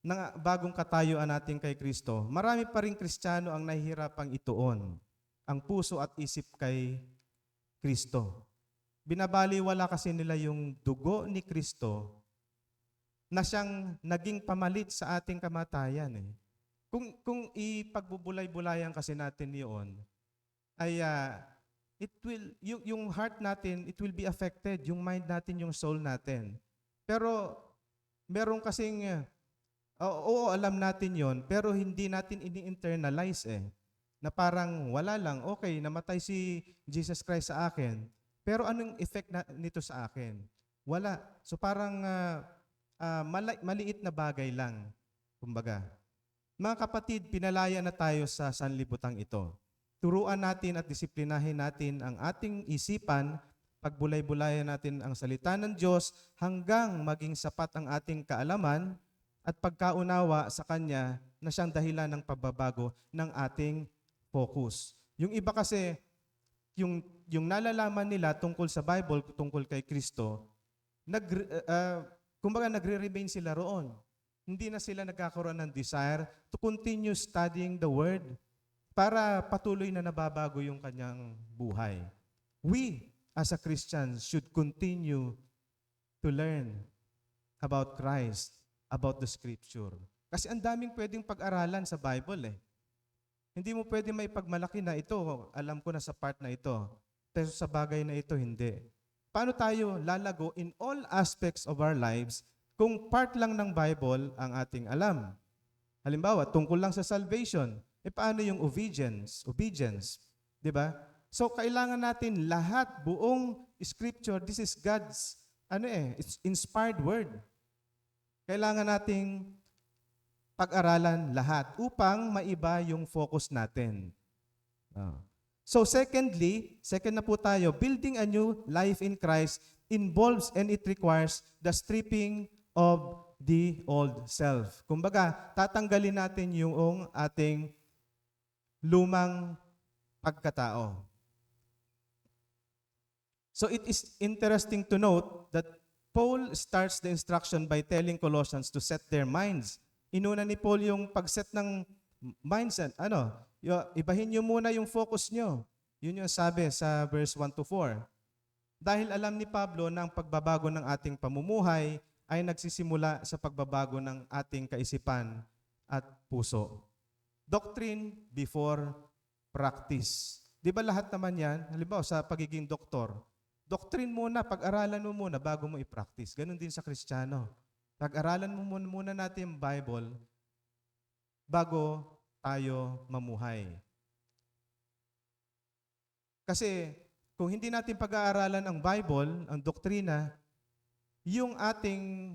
ng bagong katayuan natin kay Kristo, marami pa rin Kristiyano ang nahihirapang ituon ang puso at isip kay Kristo. Binabaliwala kasi nila yung dugo ni Kristo na siyang naging pamalit sa ating kamatayan. Kung ipagbubulay-bulayan kasi natin yun, ay yung heart natin, it will be affected, yung mind natin, yung soul natin. Pero meron kasing, oo, alam natin yon, pero hindi natin ini-internalize na parang wala lang, okay, namatay si Jesus Christ sa akin, pero anong effect nito sa akin? Wala. So parang maliit na bagay lang, kumbaga. Mga kapatid, pinalaya na tayo sa sanlibutan ito. turuan natin at disiplinahin natin ang ating isipan, pagbulay-bulayan natin ang salita ng Diyos hanggang maging sapat ang ating kaalaman at pagkaunawa sa Kanya na siyang dahilan ng pagbabago ng ating focus. Yung iba kasi, yung nalalaman nila tungkol sa Bible, tungkol kay Kristo, kumbaga nagre-remain sila roon. Hindi na sila nagkakaroon ng desire to continue studying the Word para patuloy na nababago yung kanyang buhay. We, as a Christian, should continue to learn about Christ, about the Scripture. Kasi ang daming pwedeng pag-aralan sa Bible eh. Hindi mo pwede may pagmalaki na ito, alam ko na sa part na ito, pero sa bagay na ito, hindi. Paano tayo lalago in all aspects of our lives kung part lang ng Bible ang ating alam? Halimbawa, tungkol lang sa salvation, paano yung obedience? Di ba? So, kailangan natin lahat, buong Scripture, this is God's, it's inspired word. Kailangan nating pag-aralan lahat upang maiba yung focus natin. So second na po tayo, building a new life in Christ involves and it requires the stripping of the old self. Kumbaga, tatanggalin natin yung ating lumang pagkatao. So it is interesting to note that Paul starts the instruction by telling Colossians to set their minds. Inuna ni Paul yung pag-set ng mindset. Ibahin nyo muna yung focus nyo. Yun yung sabi sa verse 1 to 4. Dahil alam ni Pablo na ang pagbabago ng ating pamumuhay ay nagsisimula sa pagbabago ng ating kaisipan at puso. Doctrine before practice. Di ba lahat naman yan? Halimbawa sa pagiging doktor, doctrine muna, pag-aralan mo muna bago mo i-practice. Ganon din sa Kristiyano. Pag-aralan mo muna natin yung Bible bago tayo mamuhay. Kasi kung hindi natin pag-aaralan ang Bible, ang doktrina, yung ating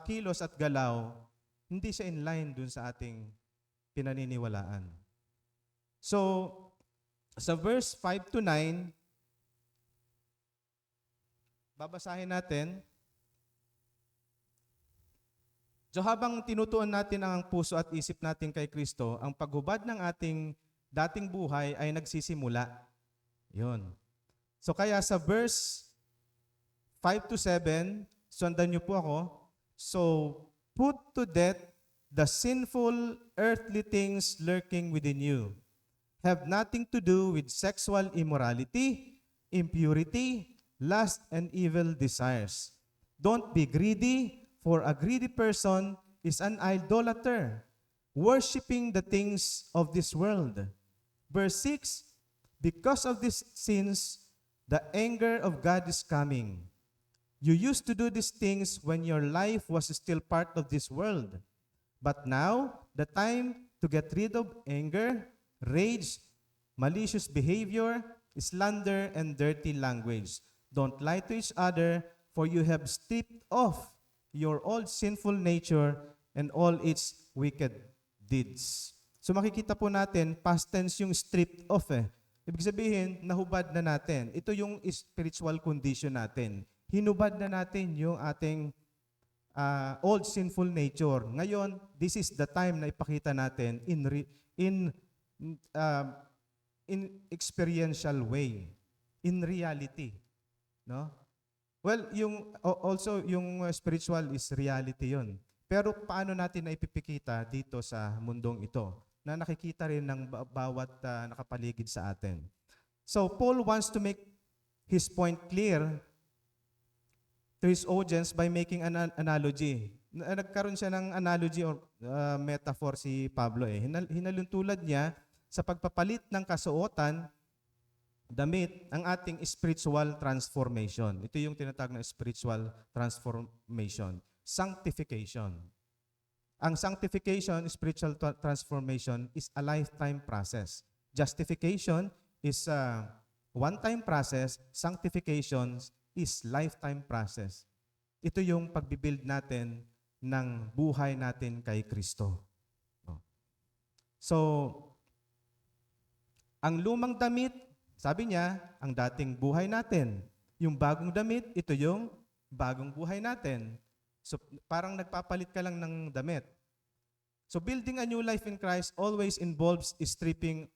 kilos at galaw, hindi siya in line dun sa ating pinaniniwalaan. So, sa verse 5 to 9, babasahin natin. So habang tinutuon natin ang puso at isip natin kay Kristo, ang paghubad ng ating dating buhay ay nagsisimula. Yun. So kaya sa verse 5 to 7, sundan niyo po ako. So, put to death the sinful earthly things lurking within you. Have nothing to do with sexual immorality, impurity, lust, and evil desires. Don't be greedy, for a greedy person is an idolater, worshiping the things of this world. Verse 6, because of these sins, the anger of God is coming. You used to do these things when your life was still part of this world. But now, the time to get rid of anger, rage, malicious behavior, slander, and dirty language. Don't lie to each other, for you have stripped off your old sinful nature and all its wicked deeds. So makikita po natin, past tense yung stripped off eh. Ibig sabihin, nahubad na natin. Ito yung spiritual condition natin. Hinubad na natin yung ating old sinful nature. Ngayon, this is the time na ipakita natin in experiential way, in reality, no? Well, yung spiritual is reality yun. Pero paano natin na ipipikita dito sa mundong ito na nakikita rin ng bawat nakapaligid sa atin? So, Paul wants to make his point clear to his audience by making an analogy. Nagkaroon siya ng analogy or metaphor si Pablo eh. Hinaluntulad niya sa pagpapalit ng kasuotan, damit, ang ating spiritual transformation. Ito yung tinatawag na spiritual transformation. Sanctification. Ang sanctification, spiritual transformation, is a lifetime process. Justification is a one-time process. Sanctification is lifetime process. Ito yung pagbibuild natin ng buhay natin kay Kristo. So, Ang lumang damit, sabi niya, ang dating buhay natin. Yung bagong damit, ito yung bagong buhay natin. So parang nagpapalit ka lang ng damit. So building a new life in Christ always involves stripping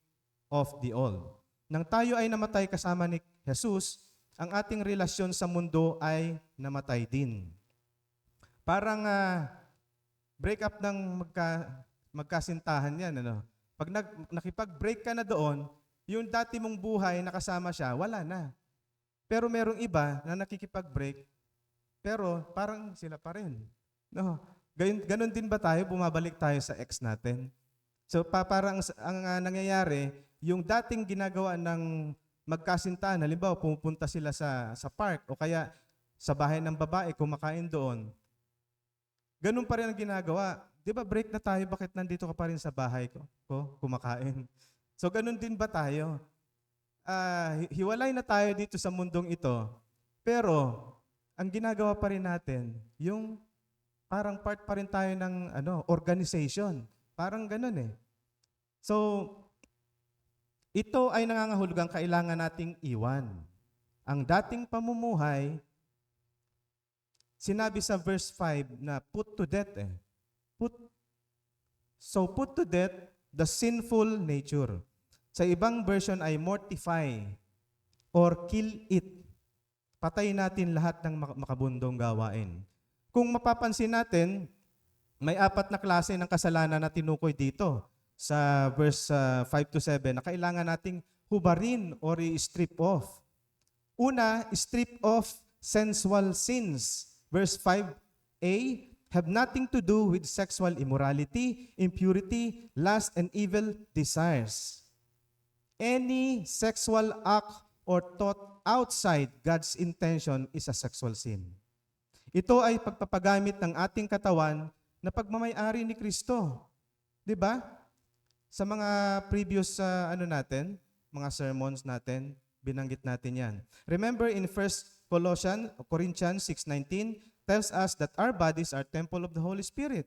off the old. Nang tayo ay namatay kasama ni Jesus, ang ating relasyon sa mundo ay namatay din. Parang break up ng magkasintahan yan. Ano? Pag nakipag-break ka na doon, yung dati mong buhay nakasama siya, wala na. Pero merong iba na nakikipag-break, pero parang sila pa rin. No? Ganon din ba tayo? Bumabalik tayo sa ex natin. So parang ang nangyayari, yung dating ginagawa ng magkasintahan, halimbawa pumupunta sila sa park o kaya sa bahay ng babae, kumakain doon. Ganun pa rin ang ginagawa. Di ba break na tayo, bakit nandito ka pa rin sa bahay ko kumakain? So ganun din ba tayo? Hiwalay na tayo dito sa mundong ito, pero ang ginagawa pa rin natin, yung parang part pa rin tayo ng organization. Parang ganun eh. So, ito ay nangangahulugang kailangan nating iwan. Ang dating pamumuhay, sinabi sa verse 5 na put to death eh. Put to death the sinful nature. Sa ibang version ay mortify or kill it. Patayin natin lahat ng makabundong gawain. Kung mapapansin natin, may 4 na klase ng kasalanan na tinukoy dito sa verse 5 to 7 na kailangan nating hubarin or i-strip off. Una, strip off sensual sins. Verse 5a, have nothing to do with sexual immorality, impurity, lust, and evil desires. Any sexual act or thought outside God's intention is a sexual sin. Ito ay pagpapagamit ng ating katawan na pagmamay-ari ni Kristo. 'Di ba? Sa mga previous mga sermons natin, binanggit natin 'yan. Remember in 1 Corinthians 6:19 tells us that our bodies are temple of the Holy Spirit.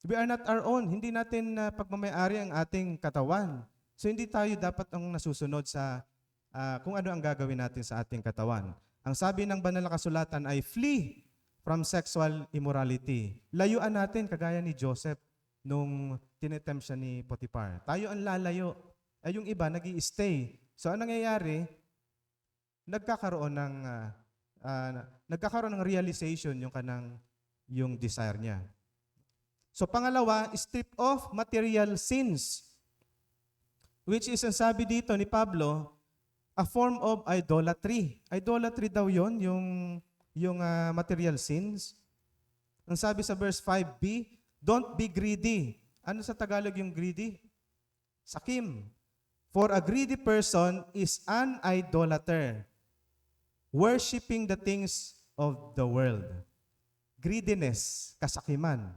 We are not our own. Hindi natin pagmamay-ari ang ating katawan. So hindi tayo dapat ang nasusunod sa kung ano ang gagawin natin sa ating katawan. Ang sabi ng banal na kasulatan ay flee from sexual immorality. Layuan natin kagaya ni Joseph nung tinetempt siya ni Potiphar. Tayo ang lalayo. Ay yung iba nag-i-stay. So ang nangyayari, nagkakaroon ng realization yung desire niya. So pangalawa, strip off material sins. Which is ang sabi dito ni Pablo, a form of idolatry. Idolatry daw yon yung material sins. Ang sabi sa verse 5b, don't be greedy. Ano sa Tagalog yung greedy? Sakim. For a greedy person is an idolater, worshiping the things of the world. Greediness, kasakiman.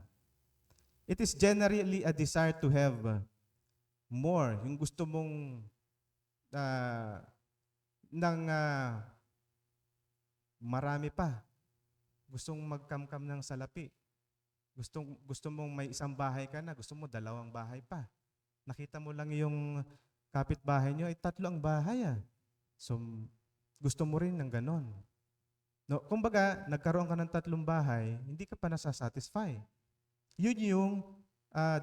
It is generally a desire to have more. Yung gusto mong marami pa. Gustong magkamkam ng salapi. Gusto mong may isang bahay ka na, gusto mo 2 bahay pa. Nakita mo lang yung kapitbahay nyo, ay 3 ang bahay ah. So, gusto mo rin ng ganon. No, kumbaga, nagkaroon ka ng 3 bahay, hindi ka pa nasasatisfy. Yun yung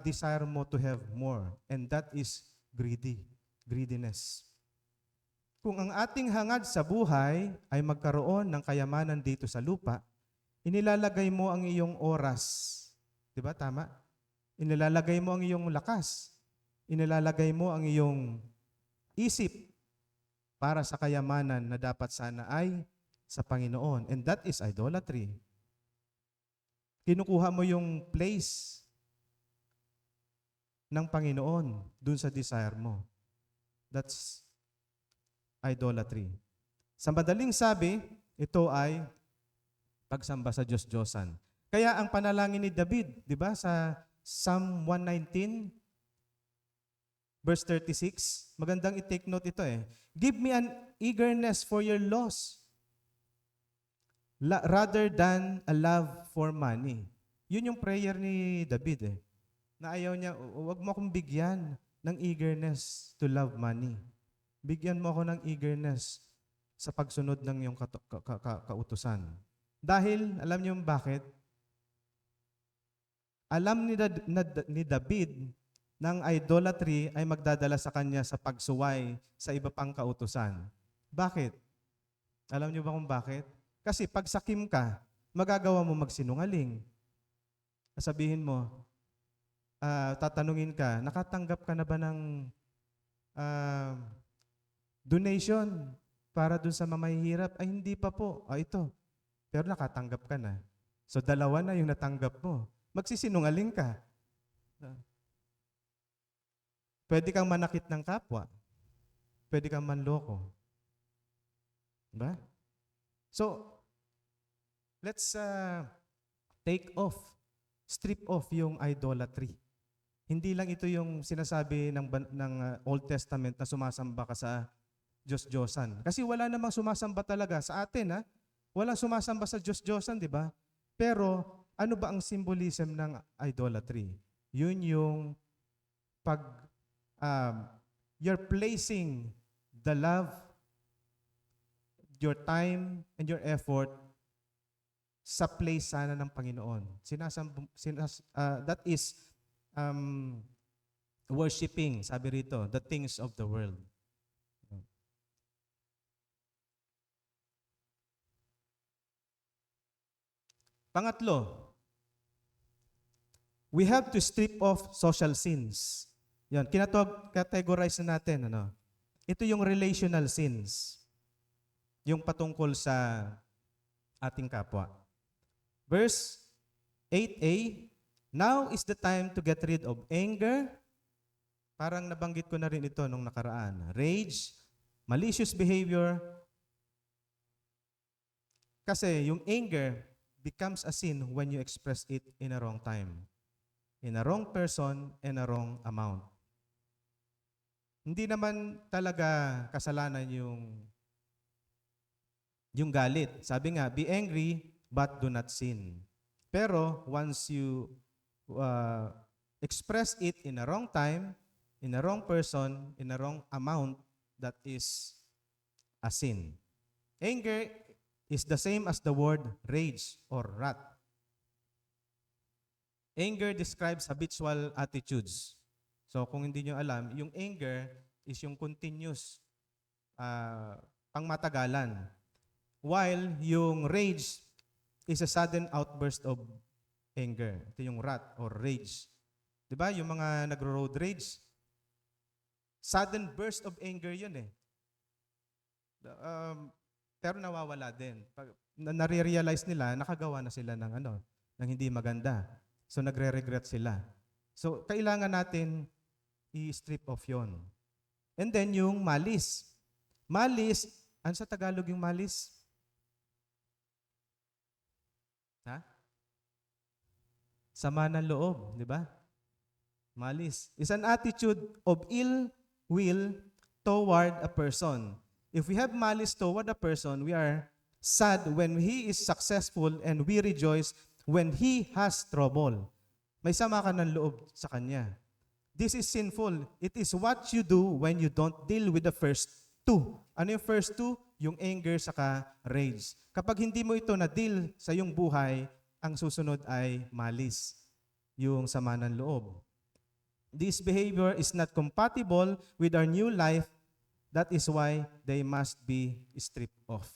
desire mo to have more. And that is greediness. Kung ang ating hangad sa buhay ay magkaroon ng kayamanan dito sa lupa, inilalagay mo ang iyong oras. Di ba? Tama? Inilalagay mo ang iyong lakas. Inilalagay mo ang iyong isip para sa kayamanan na dapat sana ay sa Panginoon. And that is idolatry. Kinukuha mo yung place ng Panginoon dun sa desire mo. That's idolatry. Sa madaling sabi, ito ay pagsamba sa Diyos-Diyosan. Kaya ang panalangin ni David, di ba, sa Psalm 119, verse 36, magandang i-take note ito eh. Give me an eagerness for your laws rather than a love for money. Yun yung prayer ni David eh. Na ayaw niya, huwag mo akong bigyan ng eagerness to love money. Bigyan mo ako ng eagerness sa pagsunod ng iyong kautusan. Dahil, alam niyo bakit? Alam ni David ng idolatry ay magdadala sa kanya sa pagsuway sa iba pang kautusan. Bakit? Alam niyo ba kung bakit? Kasi pag sakim ka, magagawa mo magsinungaling. Sabihin mo, tatanungin ka, nakatanggap ka na ba ng donation para dun sa mamahihirap? Ay, hindi pa po. Ito. Pero nakatanggap ka na. So, dalawa na yung natanggap mo. Magsisinungaling ka. Pwede kang manakit ng kapwa. Pwede kang manloko. Diba? So, let's strip off yung idolatry. Hindi lang ito yung sinasabi ng Old Testament na sumasamba ka sa Diyos-Diyosan. Kasi wala namang sumasamba talaga sa atin, ha? Walang sumasamba sa Diyos-Diyosan, di ba? Pero, ano ba ang symbolism ng idolatry? Yun yung you're placing the love, your time, and your effort sa place sana ng Panginoon. That is worshiping, sabi rito, the things of the world. Pangatlo, we have to strip off social sins. Yan, categorize na natin. Ito yung relational sins. Yung patungkol sa ating kapwa. Verse 8a, now is the time to get rid of anger. Parang nabanggit ko na rin ito nung nakaraan. Rage, malicious behavior. Kasi yung anger becomes a sin when you express it in a wrong time, in a wrong person, and a wrong amount. Hindi naman talaga kasalanan yung galit. Sabi nga, be angry but do not sin. Pero once you express it in a wrong time, in a wrong person, in a wrong amount, that is a sin. Anger is the same as the word rage or wrath. Anger describes habitual attitudes. So kung hindi nyo alam, yung anger is yung continuous pangmatagalan. While yung rage is a sudden outburst of anger. Ito yung wrath or rage. Diba? Yung mga nagro-road rage, sudden burst of anger yun eh. Pero nawawala din. Pag nare-realize nila, nakagawa na sila ng hindi maganda. So nagre-regret sila. So kailangan natin i-strip off yon. And then yung malice. Malice, ano sa Tagalog yung malice? Ha? Sama ng loob, di ba? Malice is an attitude of ill will toward a person. If we have malice toward a person, we are sad when he is successful and we rejoice when he has trouble. May sama ka ng loob sa kanya. This is sinful. It is what you do when you don't deal with the first two. Ano yung first two? Yung anger saka rage. Kapag hindi mo ito na-deal sa iyong buhay, ang susunod ay malice, yung sama ng loob. This behavior is not compatible with our new life. That is why they must be stripped off.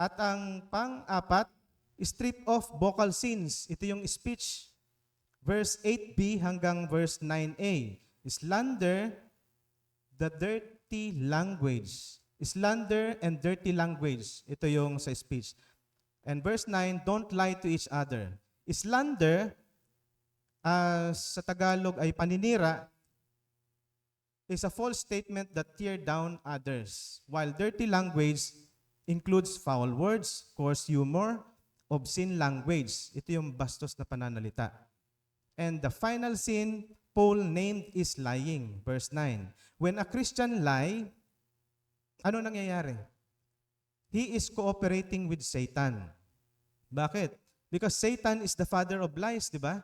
At ang pang-apat, strip off vocal sins. Ito yung speech. Verse 8b hanggang verse 9a. Slander, the dirty language. Slander and dirty language. Ito yung sa speech. And verse 9, don't lie to each other. Slander, sa Tagalog ay paninira, is a false statement that tear down others, while dirty language includes foul words, coarse humor, obscene language. Ito yung bastos na pananalita. And the final sin Paul named is lying. Verse 9. When a Christian lie, ano nangyayari? He is cooperating with Satan. Bakit? Because Satan is the father of lies, di ba?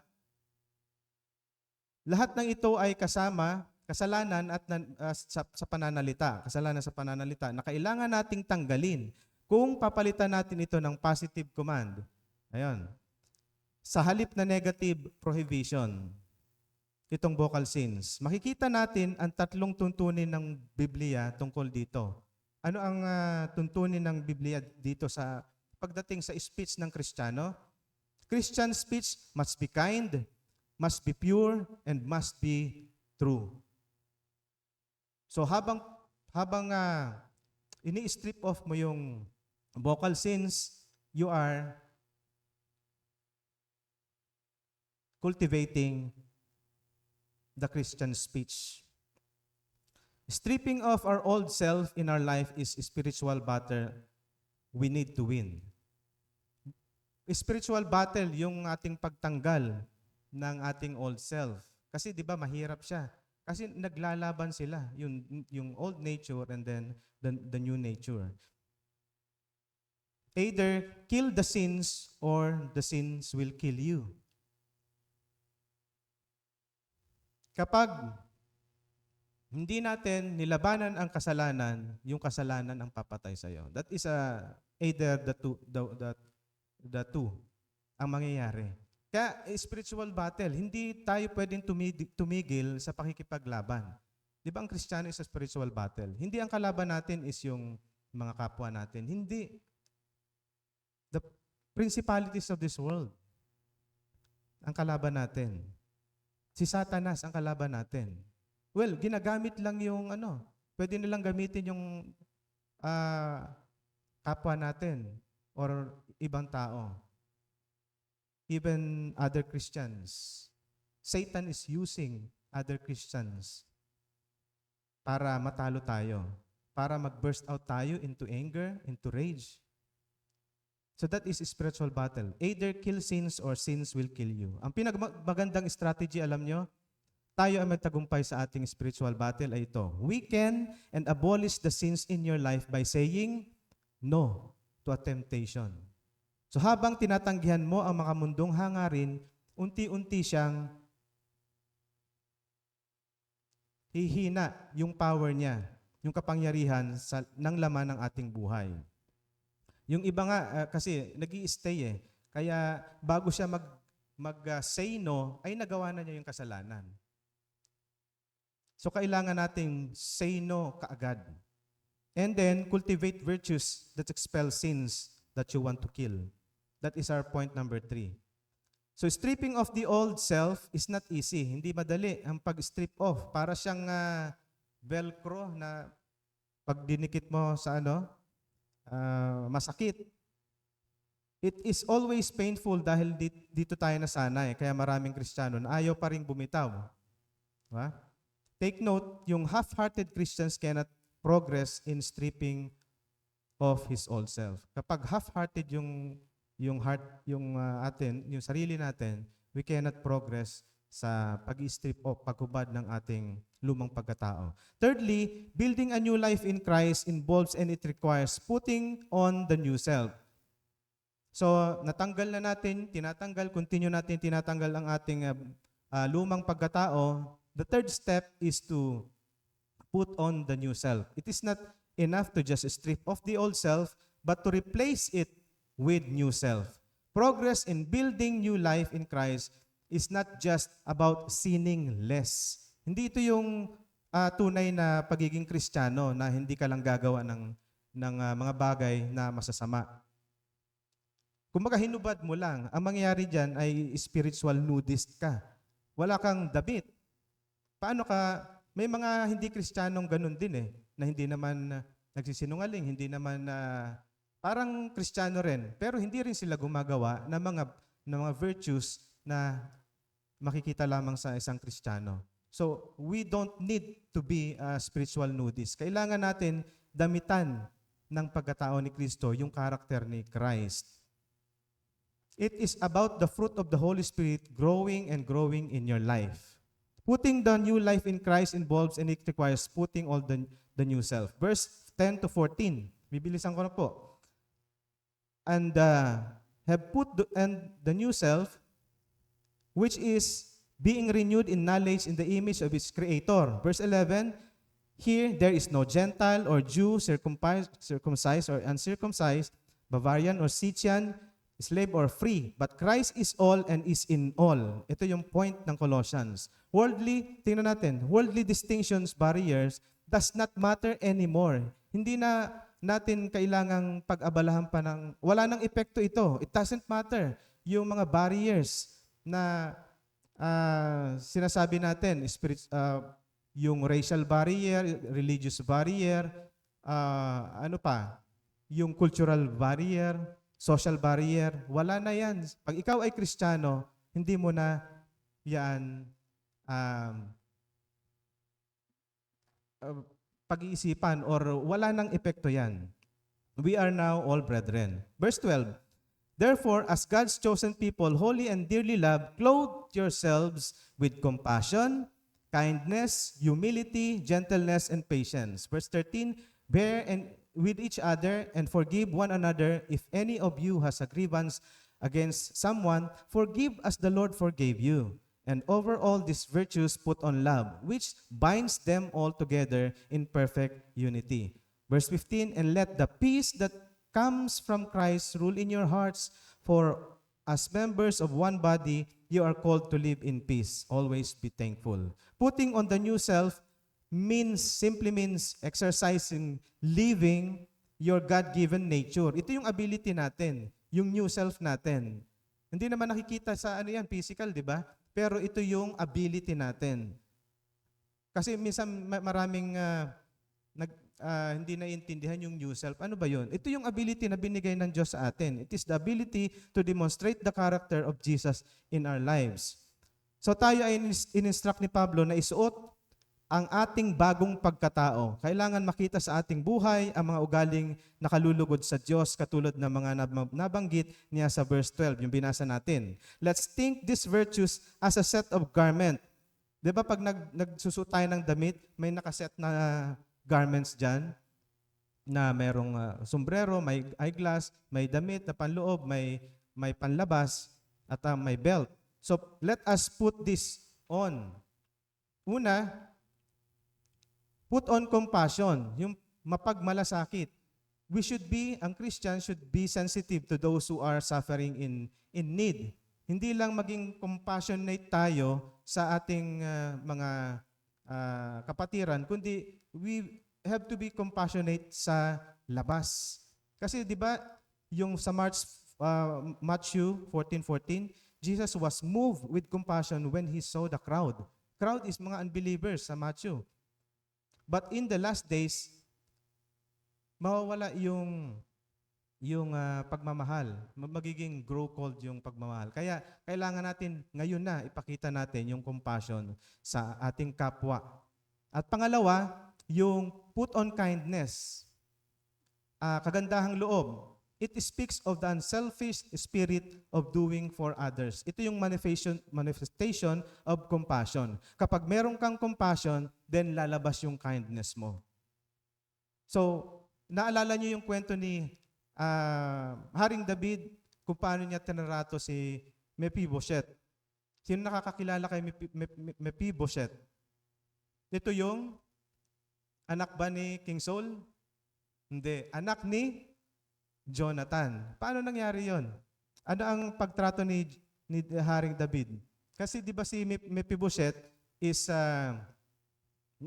Lahat ng ito ay kasama kasalanan at sa pananalita. Kasalanan sa pananalita na kailangan nating tanggalin kung papalitan natin ito ng positive command. Ayun. Sa halip na negative prohibition, itong vocal sins. Makikita natin ang tatlong tuntunin ng Biblia tungkol dito. Ano ang tuntunin ng Biblia dito sa pagdating sa speech ng Kristiyano? Christian speech must be kind, must be pure, and must be true. So habang ini-strip off mo yung vocal sins, you are cultivating the Christian speech. Stripping off our old self in our life is a spiritual battle we need to win. Spiritual battle yung ating pagtanggal ng ating old self. Kasi 'di ba mahirap siya. Kasi naglalaban sila, yung old nature and then the new nature. Either kill the sins or the sins will kill you. Kapag hindi natin nilabanan ang kasalanan, yung kasalanan ang papatay sa iyo. That is either the two ang mangyayari. Kaya spiritual battle, hindi tayo pwedeng tumigil sa pakikipaglaban. Di ba ang Kristiyano is a spiritual battle? Hindi ang kalaban natin is yung mga kapwa natin. Hindi. The principalities of this world ang kalaban natin. Si Satanas ang kalaban natin. Well, ginagamit lang yung pwede nilang gamitin yung kapwa natin or ibang tao. Even other Christians. Satan is using other Christians para matalo tayo, para mag-burst out tayo into anger, into rage. So that is a spiritual battle. Either kill sins or sins will kill you. Ang pinagmagandang strategy, alam nyo, tayo ay magtagumpay sa ating spiritual battle ay ito. Weaken and abolish the sins in your life by saying no to a temptation. So habang tinatanggihan mo ang mga mundong hangarin, unti-unti siyang hihina yung power niya, yung kapangyarihan ng laman ng ating buhay. Yung iba nga, kasi nag-i-stay kaya bago siya mag-say no, ay nagawa na niya yung kasalanan. So kailangan nating say no kaagad. And then, cultivate virtues that expel sins that you want to kill. That is our point number 3. So stripping off the old self is not easy. Hindi madali ang pag-strip off. Para siyang velcro na pag dinikit mo sa masakit. It is always painful dahil dito tayo nasanay. Kaya maraming Kristiyano na ayaw pa rin bumitaw. Diba? Take note, yung half-hearted Christians cannot progress in stripping off his old self. Kapag half-hearted yung sarili natin, we cannot progress sa pag-strip off, paghubad ng ating lumang pagkatao. Thirdly, building a new life in Christ involves and it requires putting on the new self. So, continue natin tinatanggal ang ating lumang pagkatao. The third step is to put on the new self. It is not enough to just strip off the old self, but to replace it with new self. Progress in building new life in Christ is not just about sinning less. Hindi ito yung tunay na pagiging Kristiyano na hindi ka lang gagawa ng mga bagay na masasama. Kung hinubad mo lang, ang mangyayari dyan ay spiritual nudist ka. Wala kang damit. Paano ka? May mga hindi Kristiyanong ganun din na hindi naman nagsisinungaling, hindi naman parang Kristiyano rin, pero hindi rin sila gumagawa ng mga virtues na makikita lamang sa isang Kristiyano. So, we don't need to be a spiritual nudist. Kailangan natin damitan ng pagkatao ni Kristo, yung karakter ni Christ. It is about the fruit of the Holy Spirit growing and growing in your life. Putting the new life in Christ involves and it requires putting all the new self. Verse 10 to 14. Bibilisan ko na po. And have put the new self, which is being renewed in knowledge in the image of its Creator. Verse 11, here there is no Gentile or Jew, circumcised or uncircumcised, Bavarian or Scythian, slave or free, but Christ is all and is in all. Ito yung point ng Colossians. Tingnan natin, worldly distinctions, barriers, does not matter anymore. Hindi na natin kailangang pag-abalahan pa wala nang epekto ito. It doesn't matter. Yung mga barriers na sinasabi natin, yung racial barrier, religious barrier, yung cultural barrier, social barrier, wala na yan. Pag ikaw ay Kristiyano, hindi mo na yan pag-iisipan or wala nang epekto yan. We are now all brethren. Verse 12, therefore, as God's chosen people, holy and dearly loved, clothe yourselves with compassion, kindness, humility, gentleness, and patience. Verse 13, bear with each other and forgive one another. If any of you has a grievance against someone, forgive as the Lord forgave you. And over all these virtues put on love, which binds them all together in perfect unity. Verse 15, and let the peace that comes from Christ rule in your hearts, for as members of one body, you are called to live in peace. Always be thankful. Putting on the new self simply means exercising, living your God-given nature. Ito yung ability natin, yung new self natin. Hindi naman nakikita sa physical, di ba? Pero ito yung ability natin. Kasi minsan maraming hindi naiintindihan yung new self. Ano ba yun? Ito yung ability na binigay ng Diyos sa atin. It is the ability to demonstrate the character of Jesus in our lives. So tayo ay in-instruct ni Pablo na isuot ang ating bagong pagkatao. Kailangan makita sa ating buhay ang mga ugaling nakalulugod sa Diyos katulad ng mga nabanggit niya sa verse 12, yung binasa natin. Let's think these virtues as a set of garment. Di ba pag nagsusuot tayo ng damit, may nakaset na garments dyan na merong sombrero, may eyeglass, may damit na panloob, may panlabas, at may belt. So, let us put this on. Una, put on compassion, yung mapagmalasakit. Ang Christian should be sensitive to those who are suffering in need. Hindi lang maging compassionate tayo sa ating mga kapatiran, kundi we have to be compassionate sa labas. Kasi 'di ba, yung sa Matthew 14:14, Jesus was moved with compassion when he saw the crowd. Crowd is mga unbelievers sa Matthew. But in the last days, mawawala yung pagmamahal. Magiging grow cold yung pagmamahal. Kaya kailangan natin ngayon na ipakita natin yung compassion sa ating kapwa. At pangalawa, yung put on kindness. Kagandahang loob. It speaks of the unselfish spirit of doing for others. Ito yung manifestation of compassion. Kapag meron kang compassion, then lalabas yung kindness mo. So, naalala niyo yung kwento ni Haring David, kung paano niya tinrato si Mephibosheth. Sino nakakakilala kay Mephibosheth? Ito yung anak ba ni King Saul? Hindi. Anak ni Jonathan. Paano nangyari yon? Ano ang pagtrato ni Haring David? Kasi di ba si Mephibosheth is,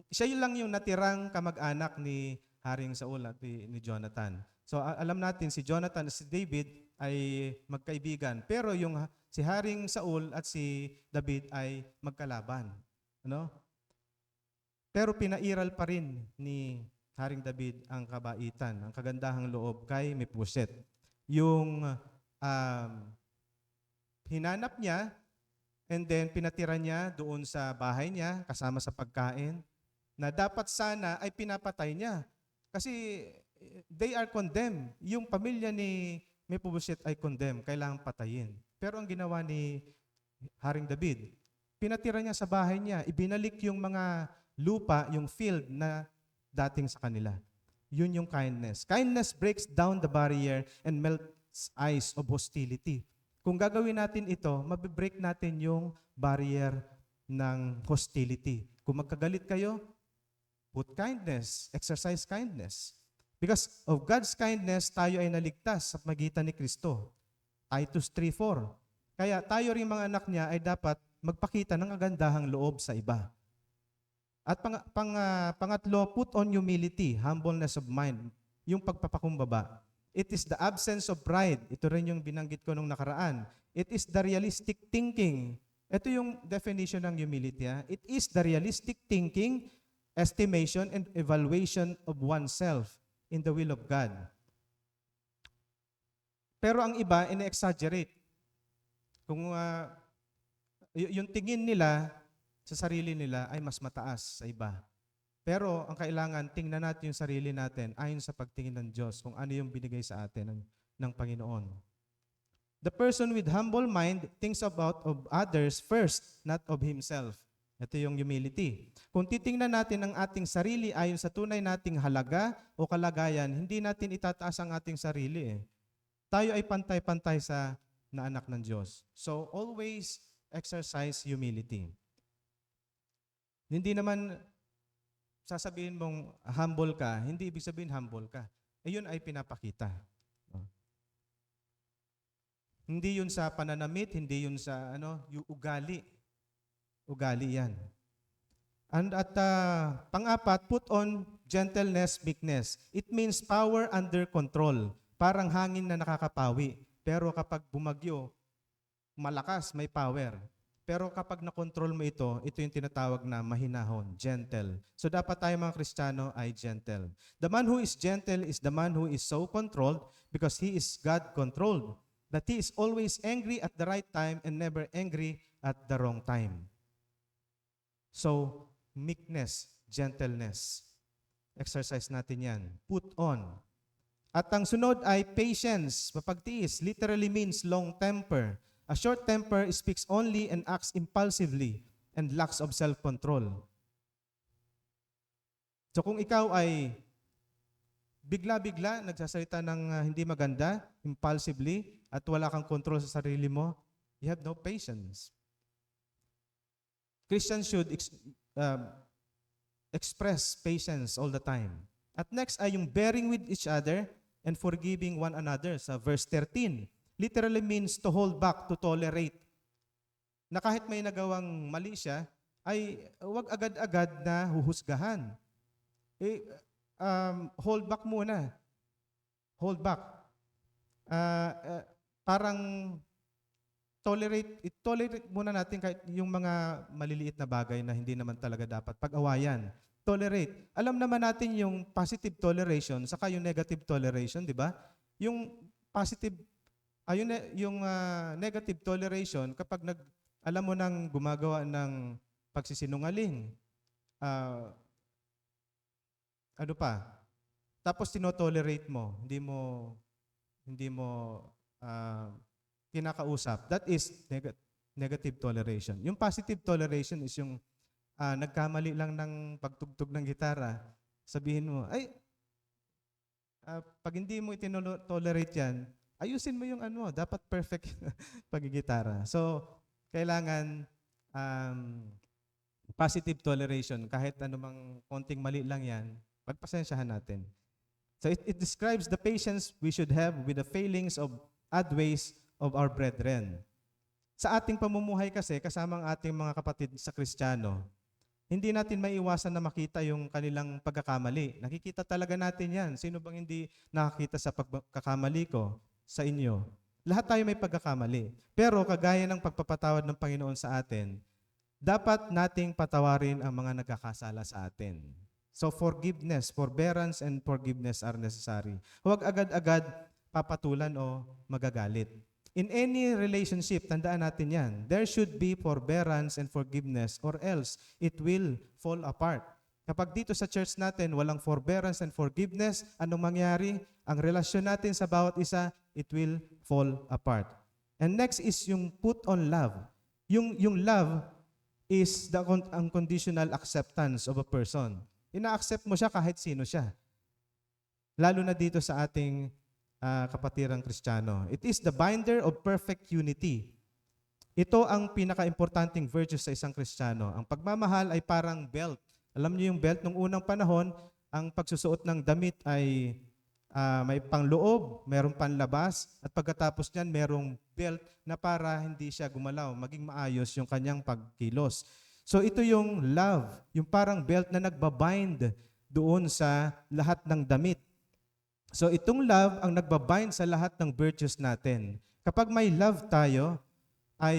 siya yun lang yung natirang kamag-anak ni Haring Saul at ni Jonathan. So alam natin si Jonathan at si David ay magkaibigan. Pero yung si Haring Saul at si David ay magkalaban. Ano? Pero pinairal pa rin ni Haring David ang kabaitan, ang kagandahang loob kay Mephibosheth. Yung hinanap niya and then pinatira niya doon sa bahay niya kasama sa pagkain na dapat sana ay pinapatay niya. Kasi they are condemned. Yung pamilya ni Mephibosheth ay condemned. Kailangang patayin. Pero ang ginawa ni Haring David, pinatira niya sa bahay niya. Ibinalik yung mga lupa, yung field na dating sa kanila. Yun yung kindness. Kindness breaks down the barrier and melts ice of hostility. Kung gagawin natin ito, mabibreak natin yung barrier ng hostility. Kung magkagalit kayo, put kindness, exercise kindness. Because of God's kindness, tayo ay naligtas sa magitan ni Kristo. Titus 3:4. Kaya tayo rin mga anak niya ay dapat magpakita ng agandahang loob sa iba. At pangatlo, put on humility, humbleness of mind, yung pagpapakumbaba. It is the absence of pride. Ito rin yung binanggit ko nung nakaraan. It is the realistic thinking. Ito yung definition ng humility. It is the realistic thinking, estimation, and evaluation of oneself in the will of God. Pero ang iba, ine-exaggerate. Kung yung tingin nila sa sarili nila ay mas mataas sa iba. Pero ang kailangan, tingnan natin yung sarili natin ayon sa pagtingin ng Diyos kung ano yung binigay sa atin ng Panginoon. The person with humble mind thinks about of others first, not of himself. Ito yung humility. Kung titingnan natin ang ating sarili ayon sa tunay nating halaga o kalagayan, hindi natin itataas ang ating sarili. Tayo ay pantay-pantay na anak ng Diyos. So always exercise humility. Hindi naman sasabihin mong humble ka, hindi ibig sabihin humble ka. Ayun ay pinapakita. Hindi yun sa pananamit, hindi yun sa yung ugali. Ugali yan. At pang-apat, put on gentleness, meekness. It means power under control. Parang hangin na nakakapawi. Pero kapag bumagyo, malakas, may power. Pero kapag nakontrol mo ito yung tinatawag na mahinahon, gentle. So dapat tayo mga Kristiyano ay gentle. The man who is gentle is the man who is so controlled because he is God-controlled. That he is always angry at the right time and never angry at the wrong time. So, meekness, gentleness. Exercise natin yan. Put on. At ang sunod ay patience, mapagtiis. Literally means long temper. A short temper speaks only and acts impulsively and lacks of self-control. So kung ikaw ay bigla-bigla nagsasalita ng hindi maganda, impulsively, at wala kang control sa sarili mo, you have no patience. Christians should express patience all the time. At next ay yung bearing with each other and forgiving one another sa verse 13. Literally means to hold back, to tolerate. Na kahit may nagawang mali siya, ay huwag agad-agad na huhusgahan. Hold back muna. Hold back. Parang tolerate muna natin kahit yung mga maliliit na bagay na hindi naman talaga dapat pag-awayan. Tolerate. Alam naman natin yung positive toleration saka yung negative toleration, di ba? Yung positive yung negative toleration, kapag alam mo nang gumagawa ng pagsisinungaling, tapos tinotolerate mo, hindi mo kinakausap, that is negative toleration. Yung positive toleration is yung nagkamali lang ng pagtugtog ng gitara, sabihin mo, pag hindi mo itinotolerate yan, ayusin mo yung dapat perfect pagigitara. So, kailangan positive toleration. Kahit anumang konting mali lang yan, pagpasensyahan natin. So, it describes the patience we should have with the failings of odd ways of our brethren. Sa ating pamumuhay kasi, kasama ang ating mga kapatid sa Kristiyano, hindi natin maiwasan na makita yung kanilang pagkakamali. Nakikita talaga natin yan. Sino bang hindi nakakita sa pagkakamali ko? Sa inyo. Lahat tayo may pagkakamali. Pero kagaya ng pagpapatawad ng Panginoon sa atin, dapat nating patawarin ang mga nagkakasala sa atin. So forgiveness, forbearance, and forgiveness are necessary. Huwag agad-agad papatulan o magagalit. In any relationship, tandaan natin yan, there should be forbearance and forgiveness or else it will fall apart. Kapag dito sa church natin, walang forbearance and forgiveness, anong mangyari? Ang relasyon natin sa bawat isa, it will fall apart. And next is yung put on love. Yung love is the unconditional acceptance of a person. Ina-accept mo siya kahit sino siya. Lalo na dito sa ating kapatirang Kristiyano. It is the binder of perfect unity. ito ang pinaka-importanting virtue sa isang Kristiyano. Ang pagmamahal ay parang belt. Alam niyo yung belt, nung unang panahon, ang pagsusuot ng damit ay may pangloob, mayroong panlabas, at pagkatapos niyan, mayroong belt na para hindi siya gumalaw, maging maayos yung kanyang pagkilos. So ito yung love, yung parang belt na nagbabind doon sa lahat ng damit. So itong love ang nagbabind sa lahat ng virtues natin. Kapag may love tayo, ay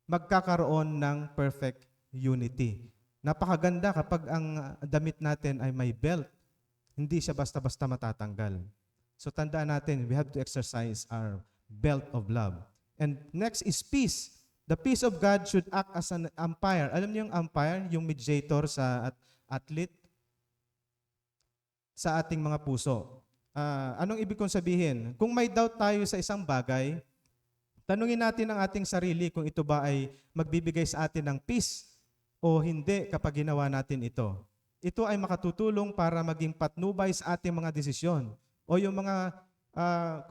magkakaroon ng perfect unity. Napakaganda kapag ang damit natin ay may belt. Hindi siya basta-basta matatanggal. So tandaan natin, we have to exercise our belt of love. And next is peace. The peace of God should act as an umpire. Alam niyo yung umpire, yung mediator sa athlete? Sa ating mga puso. Anong ibig kong sabihin? Kung may doubt tayo sa isang bagay, tanungin natin ang ating sarili kung ito ba ay magbibigay sa atin ng peace o hindi kapag ginawa natin ito. Ito ay makatutulong para maging patnubay sa ating mga desisyon. O yung mga,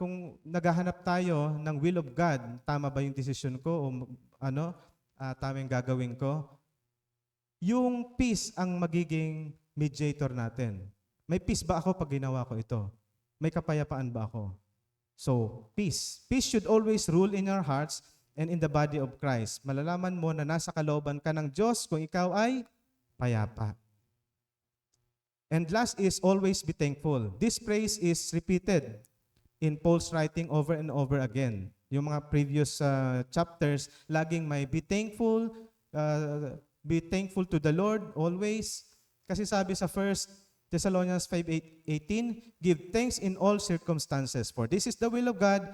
kung naghahanap tayo ng will of God, tama ba yung desisyon ko o tama yung gagawin ko? Yung peace ang magiging mediator natin. May peace ba ako pag ginawa ko ito? May kapayapaan ba ako? So, peace. Peace should always rule in your hearts and in the body of Christ. Malalaman mo na nasa kalooban ka ng Diyos kung ikaw ay payapa. And last is always be thankful. This phrase is repeated in Paul's writing over and over again. Yung mga previous chapters, laging may be thankful to the Lord always. Kasi sabi sa 1 Thessalonians 5:18, give thanks in all circumstances, for this is the will of God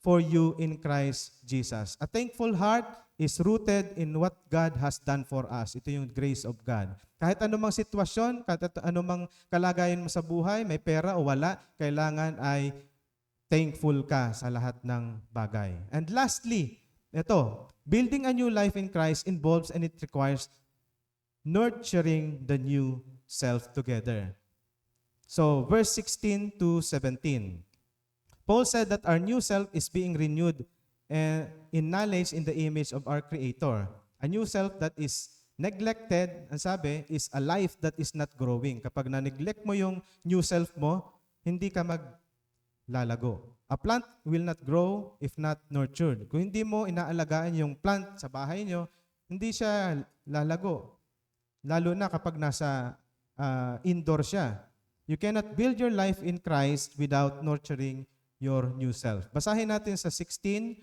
for you in Christ Jesus. A thankful heart is rooted in what God has done for us. Ito yung grace of God. Kahit anumang sitwasyon, kahit anumang kalagayan mo sa buhay, may pera o wala, kailangan ay thankful ka sa lahat ng bagay. And lastly, ito, building a new life in Christ involves and it requires nurturing the new self together. So, verse 16 to 17. Paul said that our new self is being renewed in knowledge in the image of our Creator. A new self that is neglected, ang sabi, is a life that is not growing. Kapag na-neglect mo yung new self mo, hindi ka maglalago. A plant will not grow if not nurtured. Kung hindi mo inaalagaan yung plant sa bahay nyo, hindi siya lalago. Lalo na kapag nasa indoor siya. You cannot build your life in Christ without nurturing your new self. Basahin natin sa 16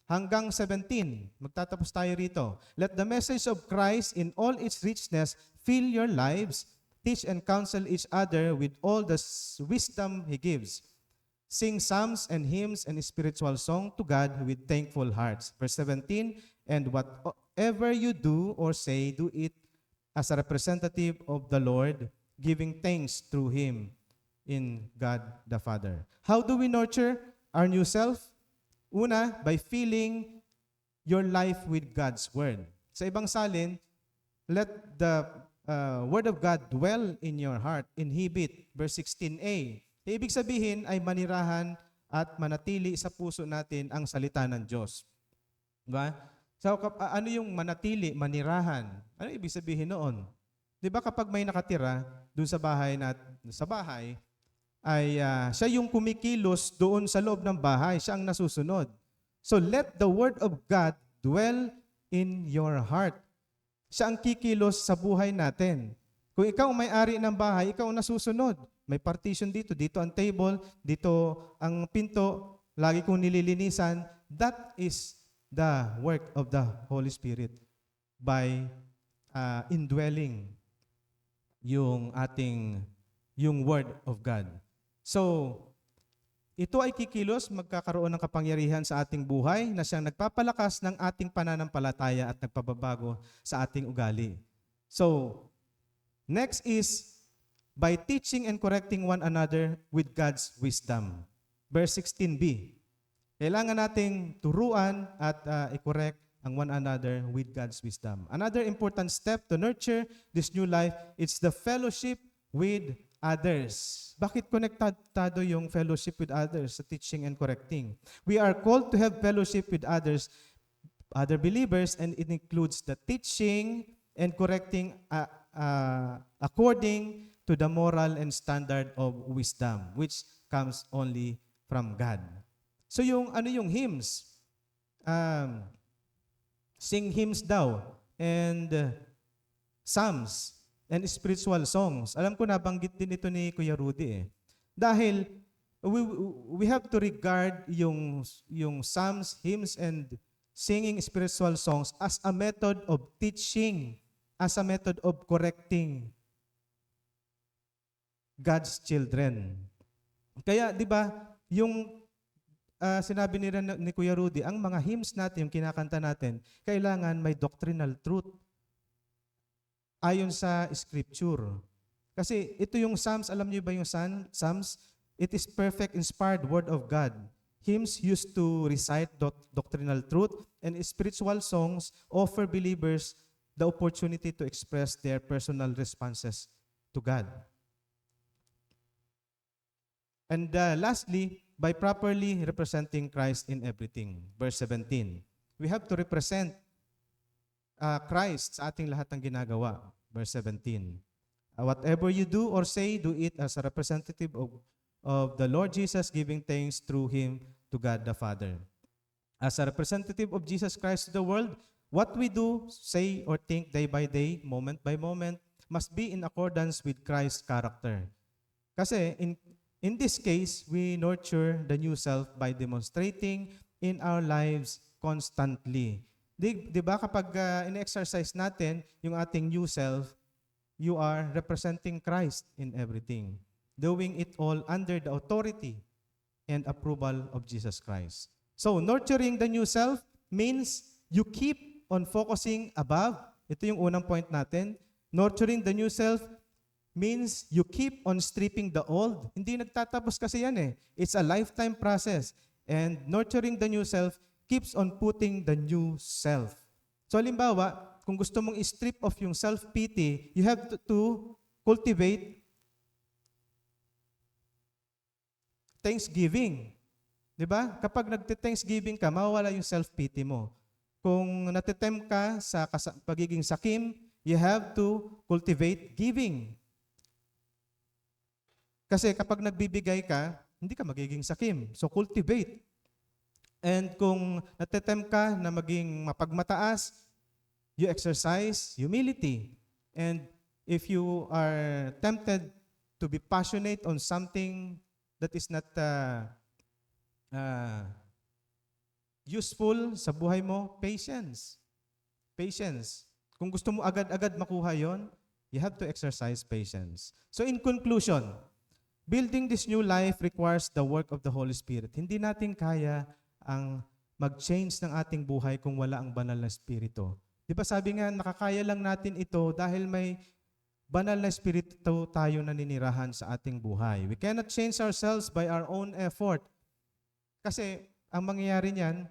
hanggang 17. Magtatapos tayo rito. Let the message of Christ in all its richness fill your lives. Teach and counsel each other with all the wisdom He gives. Sing psalms and hymns and spiritual song to God with thankful hearts. Verse 17, and whatever you do or say, do it as a representative of the Lord, giving thanks through Him in God the Father. How do we nurture our new self? Una, by filling your life with God's Word. Sa ibang salin, let the Word of God dwell in your heart. Inhibit, verse 16a. Ibig sabihin ay manirahan at manatili sa puso natin ang salita ng Diyos. Diba? So, ano yung manatili, manirahan? Ano ibig sabihin noon? Di ba kapag may nakatira doon sa bahay, ay siya yung kumikilos doon sa loob ng bahay, siya ang nasusunod. So let the Word of God dwell in your heart. Siya ang kikilos sa buhay natin. Kung ikaw may-ari ng bahay, ikaw ang nasusunod. May partition dito, dito ang table, dito ang pinto, lagi kong nililinisan. That is the work of the Holy Spirit by indwelling yung Word of God. So, ito ay kikilos, magkakaroon ng kapangyarihan sa ating buhay na siyang nagpapalakas ng ating pananampalataya at nagpababago sa ating ugali. So, next is by teaching and correcting one another with God's wisdom. Verse 16b. Kailangan nating turuan at i-correct ang one another with God's wisdom. Another important step to nurture this new life is the fellowship with others. Bakit konektado yung fellowship with others sa teaching and correcting? We are called to have fellowship with others, other believers, and it includes the teaching and correcting according to the moral and standard of wisdom, which comes only from God. So yung hymns, sing hymns daw, and psalms, and spiritual songs. Alam ko nabanggit din ito ni Kuya Rudy Dahil we have to regard yung psalms, hymns, and singing spiritual songs as a method of teaching, as a method of correcting God's children. Kaya, di ba, yung sinabi ni Kuya Rudy, ang mga hymns natin, yung kinakanta natin, kailangan may doctrinal truth ayon sa scripture. Kasi ito yung Psalms, alam niyo ba yung Psalms? It is perfect, inspired word of God. Hymns used to recite doctrinal truth, and spiritual songs offer believers the opportunity to express their personal responses to God. And lastly, by properly representing Christ in everything. Verse 17. We have to represent Christ sa ating lahat ng ginagawa. Verse 17. Whatever you do or say, do it as a representative of the Lord Jesus, giving thanks through Him to God the Father. As a representative of Jesus Christ to the world, what we do, say, or think day by day, moment by moment, must be in accordance with Christ's character. Kasi in this case, we nurture the new self by demonstrating in our lives constantly. Di ba kapag in-exercise natin yung ating new self, you are representing Christ in everything, doing it all under the authority and approval of Jesus Christ. So, nurturing the new self means you keep on focusing above. Ito yung unang point natin. Nurturing the new self means you keep on stripping the old. Hindi nagtatapos kasi yan It's a lifetime process. And nurturing the new self keeps on putting the new self. So halimbawa, kung gusto mong i-strip off yung self-pity, you have to cultivate thanksgiving. Diba? Kapag nagte-thanksgiving ka, mawawala yung self-pity mo. Kung natitempt ka sa pagiging sakim, you have to cultivate giving. Kasi kapag nagbibigay ka, hindi ka magiging sakim. So cultivate. And kung natitempt ka na maging mapagmataas, you exercise humility. And if you are tempted to be passionate on something that is not useful sa buhay mo, patience. Patience. Kung gusto mo agad-agad makuha yon, you have to exercise patience. So in conclusion, building this new life requires the work of the Holy Spirit. Hindi natin kaya ang mag-change ng ating buhay kung wala ang banal na Espiritu. Di ba sabi nga, nakakaya lang natin ito dahil may banal na Espiritu tayo naninirahan sa ating buhay. We cannot change ourselves by our own effort. Kasi ang mangyayari niyan,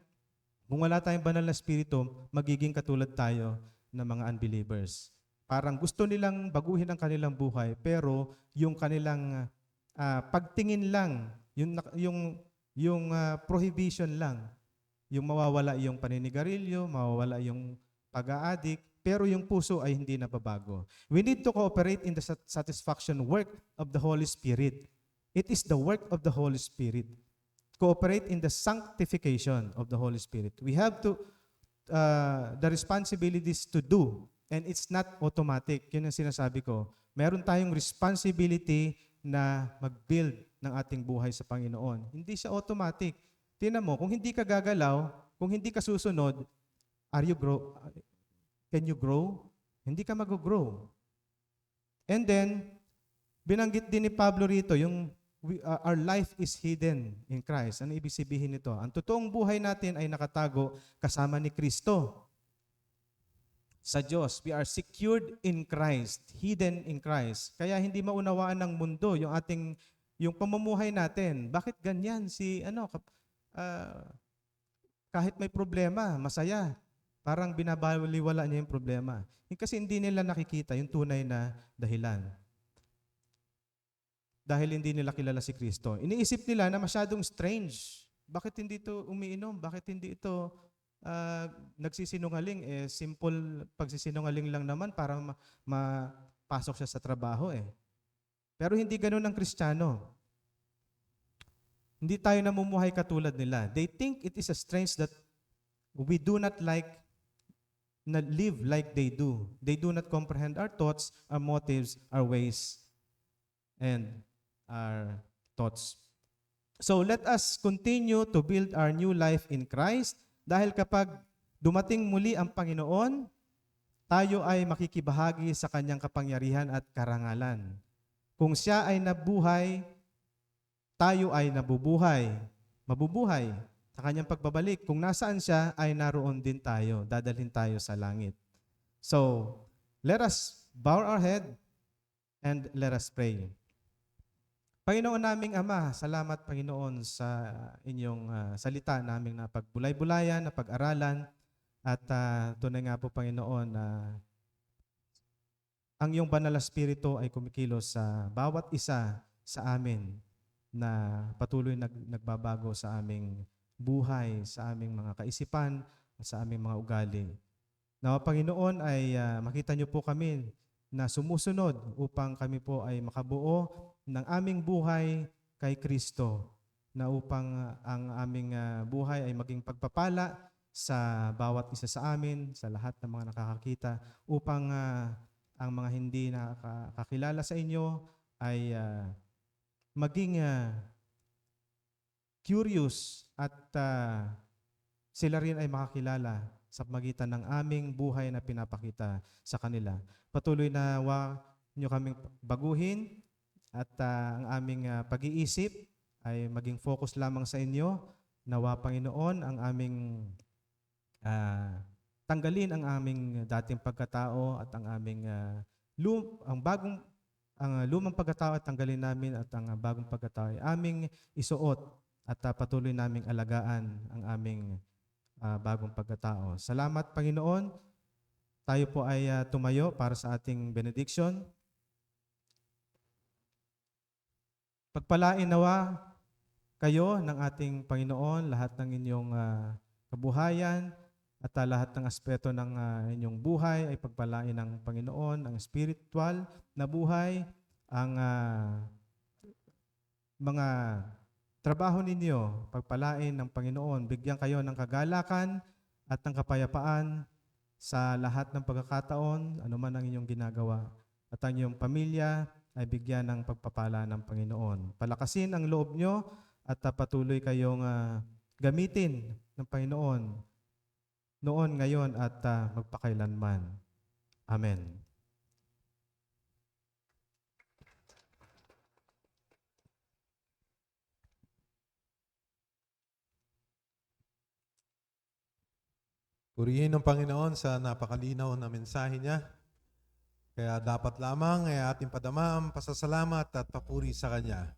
kung wala tayong banal na Espiritu, magiging katulad tayo ng mga unbelievers. Parang gusto nilang baguhin ang kanilang buhay, pero yung kanilang pagtingin lang, yung prohibition lang, yung mawawala yung paninigarilyo, mawawala yung pag-aadik, pero yung puso ay hindi nababago. We need to cooperate in the satisfaction work of the Holy Spirit. It is the work of the Holy Spirit. Cooperate in the sanctification of the Holy Spirit. We have to the responsibilities to do, and it's not automatic. Yun ang sinasabi ko. Meron tayong responsibility na mag-build ng ating buhay sa Panginoon. Hindi siya automatic. Tingnan mo, kung hindi ka gagalaw, kung hindi ka susunod, can you grow? Hindi ka mag-grow. And then, binanggit din ni Pablo rito, our life is hidden in Christ. Ano ibig sabihin nito? Ang totoong buhay natin ay nakatago kasama ni Kristo. Sa Diyos, we are secured in Christ, hidden in Christ. Kaya hindi maunawaan ng mundo yung pamumuhay natin. Bakit ganyan kahit may problema, masaya. Parang binabaliwala niya yung problema. Kasi hindi nila nakikita yung tunay na dahilan. dahil hindi nila kilala si Kristo. Iniisip nila na masyadong strange. Bakit hindi ito umiinom? Bakit hindi ito nagsisinungaling? Simple pagsisinungaling lang naman para mapasok siya sa trabaho eh. Pero hindi ganun ang Kristiyano. Hindi tayo namumuhay katulad nila. They think it is a strange that we do not live like they do. They do not comprehend our thoughts, our motives, our ways, and our thoughts. So let us continue to build our new life in Christ dahil kapag dumating muli ang Panginoon, tayo ay makikibahagi sa kanyang kapangyarihan at karangalan. Kung siya ay nabuhay, tayo ay mabubuhay sa kanyang pagbabalik. Kung nasaan siya, ay naroon din tayo. Dadalhin tayo sa langit. So, let us bow our head and let us pray. Panginoon naming Ama, salamat Panginoon sa inyong salita naming na pagbulay-bulayan, na pag-aralan. At tunay nga po Panginoon na ang iyong banal na Espiritu ay kumikilos sa bawat isa sa amin na patuloy nagbabago sa aming buhay, sa aming mga kaisipan, sa aming mga ugali. Nawa Panginoon ay makita niyo po kami na sumusunod upang kami po ay makabuo ng aming buhay kay Kristo, na upang ang aming buhay ay maging pagpapala sa bawat isa sa amin, sa lahat ng mga nakakakita, upang ang mga hindi nakakilala sa inyo ay maging curious at sila rin ay makakilala sa magitan ng aming buhay na pinapakita sa kanila. Patuloy na nyo kaming baguhin at ang aming pag-iisip ay maging focus lamang sa inyo. Nawa Panginoon ang aming tanggalin ang aming dating pagkatao at ang aming ang lumang pagkatao at tanggalin namin at ang bagong pagkatao ay aming isuot at patuloy naming alagaan ang aming bagong pagkatao. Salamat Panginoon. Tayo po ay tumayo para sa ating benediction. Pagpalain nawa kayo ng ating Panginoon, lahat ng inyong kabuhayan at lahat ng aspeto ng inyong buhay ay pagpalain ng Panginoon, ang spiritual na buhay, ang mga trabaho ninyo, pagpalain ng Panginoon, bigyan kayo ng kagalakan at ng kapayapaan sa lahat ng pagkakataon, anuman ang inyong ginagawa, at ang inyong pamilya ay bigyan ng pagpapala ng Panginoon. Palakasin ang loob nyo at patuloy kayong gamitin ng Panginoon noon, ngayon, at magpakailanman. Amen. Purihin ng Panginoon sa napakalinaw na mensahe niya. Kaya dapat lamang ay ating padama ang pasasalamat at papuri sa Kanya.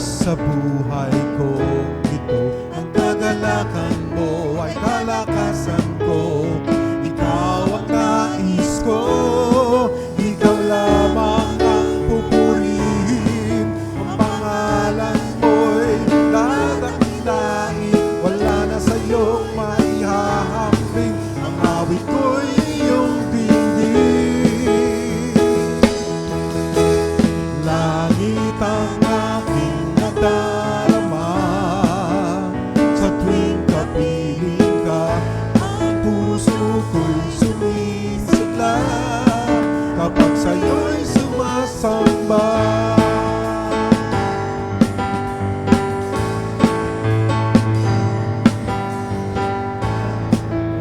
Sa buhay ko ito, ang kagalakan mo ay kalakasan ko. Ikaw ang nais ko, ikaw lamang ang pupurihin. Ang pangalan mo'y dadakilain, wala na sa'yong maihahambing. Ang awit ko'y iyong dinggin. Langit ang darama sa tuwing kapiling ka, ang puso ko'y sumisigla kapag sa'yo'y sumasamba.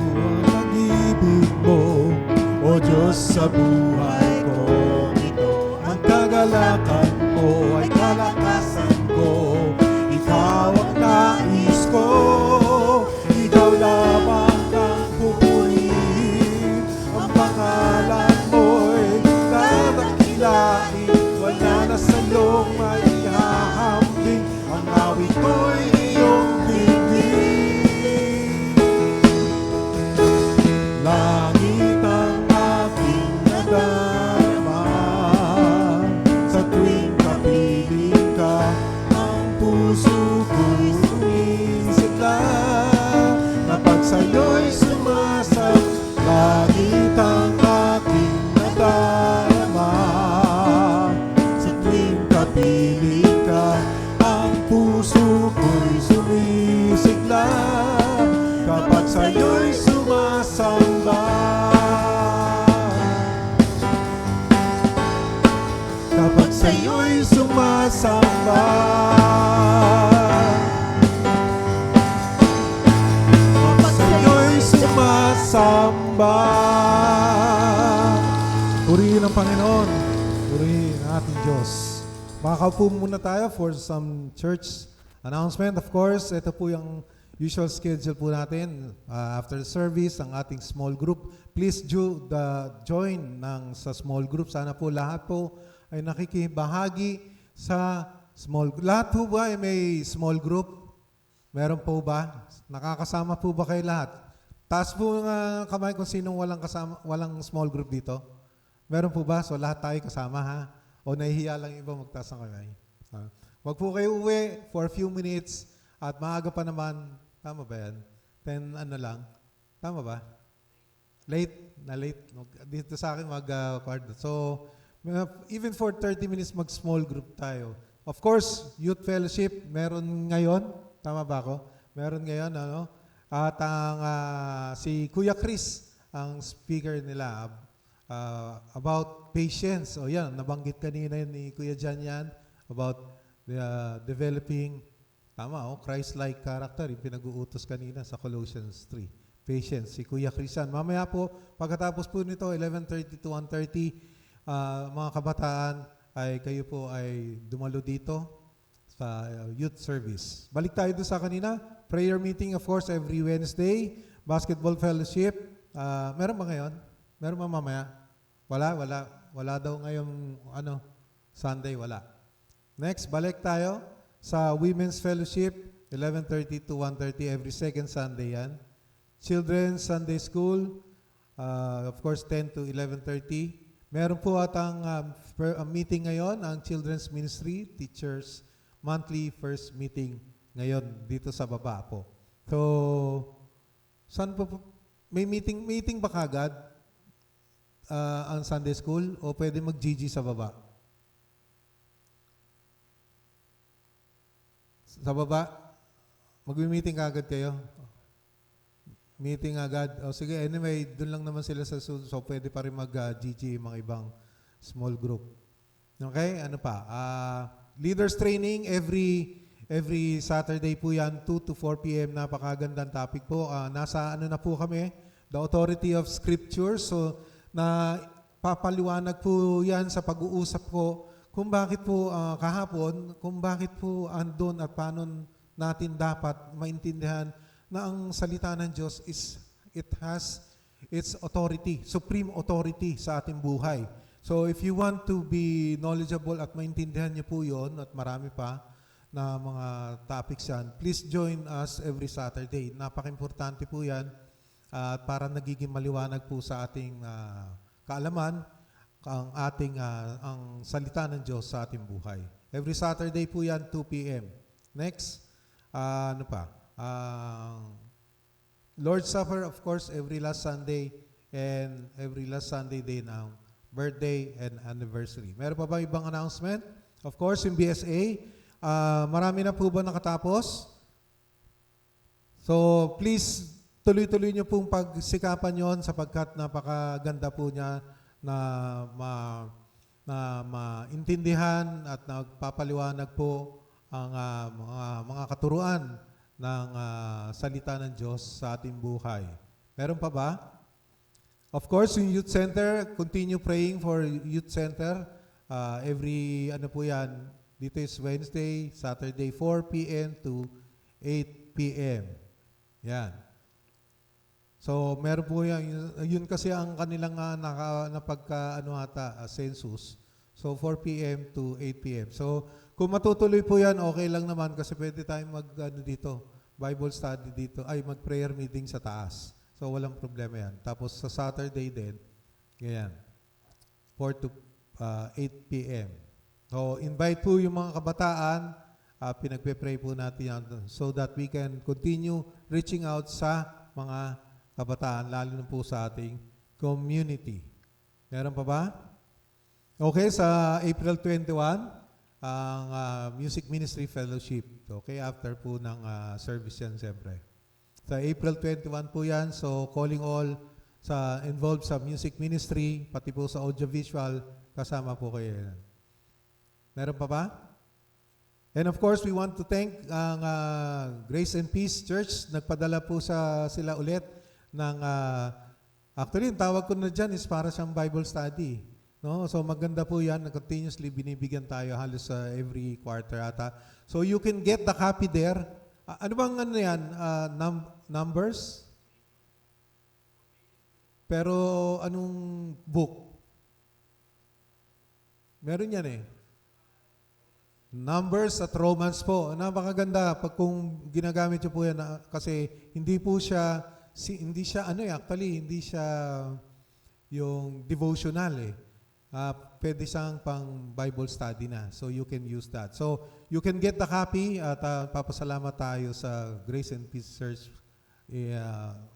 Ang pag-ibig mo, O Diyos, sa buhay ko ito, ang kagalakan mo ay kalakasan ko. Ikaw ang nais ko, kapag sa'yo'y sumasamba. Kapag sa'yo'y sumasamba. Kapag sa'yo'y sumasamba. Purihin ang Panginoon. Purihin ang ating Diyos. Makakaupo muna tayo for some church announcement. Of course, ito po yung usual schedule po natin. After the service, ang ating small group. Please join sa small group. Sana po lahat po ay nakikibahagi sa small group. Lahat po ba ay may small group? Meron po ba? Nakakasama po ba kayo lahat? Taas po nga kamay kung sinong walang small group dito. Meron po ba? So lahat tayo kasama ha? O nahihiya lang iba magtaas ng kamay? Wag po kayo uwi for a few minutes at maaga pa naman. Tama ba yan? 10 ano lang? Tama ba? Late? Na late? Dito sa akin mag-card. So, even for 30 minutes mag-small group tayo. Of course, youth fellowship, meron ngayon. Tama ba ako? Meron ngayon, ano? At si Kuya Chris, ang speaker nila, about patience. O yan, nabanggit kanina yun ni Kuya Jan yan, about developing, Christ-like character, yung pinag-uutos kanina sa Colossians 3. Patience, si Kuya Chris yan. Mamaya po, pagkatapos po nito, 11:30 to 1:30, mga kabataan, kayo po ay dumalo dito sa youth service. Balik tayo doon sa kanina. Prayer meeting, of course, every Wednesday. Basketball fellowship. Meron ba ngayon? Meron ba mamaya? Wala daw ngayong Sunday, wala. Next, balik tayo sa Women's Fellowship, 11:30 to 1:30 every second Sunday yan. Children's Sunday School, of course, 10 to 11:30. Meron po atang meeting ngayon, ang Children's Ministry, Teachers, monthly first meeting ngayon dito sa baba po. So, saan po? May meeting ba kagad ang Sunday School o pwede mag-GG sa baba? Sa baba? Mag-meeting kagad kayo? Meeting agad. O sige, anyway, doon lang naman sila sa so pwede pa rin mag-GG mga ibang small group. Okay, ano pa? Leaders training every Saturday po yan, 2 to 4 p.m. Napakagandang topic po. Nasa na po kami, the authority of Scripture. So, papaliwanag po yan sa pag-uusap ko kung bakit po kahapon, kung bakit po andun at paano natin dapat maintindihan na ang salita ng Diyos it has its authority, supreme authority sa ating buhay. So if you want to be knowledgeable at maintindihan niyo po yon at marami pa na mga topics yan, please join us every Saturday. Napaka-importante po yan at para nagiging maliwanag po sa ating kaalaman ang salita ng Diyos sa ating buhay. Every Saturday po yan, 2 p.m. Next, ano pa? Lord's Supper, of course, every last Sunday and every last Sunday din ang birthday and anniversary. Meron pa ba ibang announcement? Of course, yung BSA, marami na po ba nakatapos? So, please, tuloy-tuloy nyo pong pagsikapan yon sapagkat napakaganda po niya na maintindihan at nagpapaliwanag po ang mga katuruan ng salita ng Diyos sa ating buhay. Meron pa ba? Of course, yung youth center, continue praying for youth center. Every, po yan, dito is Wednesday, Saturday, 4 p.m. to 8 p.m. Yan. So, meron po yan. Yun kasi ang kanilang census. So, 4 p.m. to 8 p.m. So, kung matutuloy po yan, okay lang naman kasi pwede tayong Bible study dito, mag-prayer meeting sa taas. So, walang problema yan. Tapos sa Saturday din, ganyan, 4 to 8 p.m. So, invite po yung mga kabataan, pinagpe-pray po natin yan so that we can continue reaching out sa mga kabataan, lalo na po sa ating community. Meron pa ba? Okay, sa April 21, ang Music Ministry Fellowship. Okay, after po ng service yan, siyempre. Sa April 21 po yan. So calling all sa involved sa music ministry, pati po sa audiovisual, kasama po kayo. Meron pa ba? And of course, we want to thank ang Grace and Peace Church. Nagpadala po sila ulit ng, actually, yung tawag ko na dyan is para siyang Bible study. No? So maganda po yan, continuously binibigyan tayo halos every quarter ata. So you can get the copy there. Ano bang ano yan? Numbers? Pero anong book? Meron yan eh. Numbers at Romans po. Napakaganda pag kung ginagamit niyo po yan kasi hindi siya actually hindi siya yung devotional eh. Pwede siyang pang Bible study na. So you can use that. So you can get the copy at papasalamat tayo sa Grace and Peace Church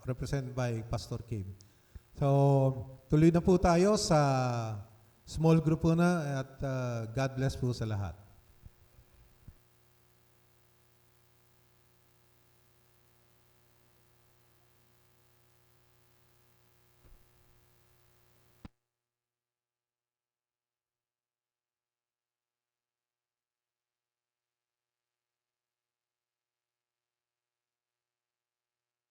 represented by Pastor Kim. So tuloy na po tayo sa small group po na at God bless po sa lahat.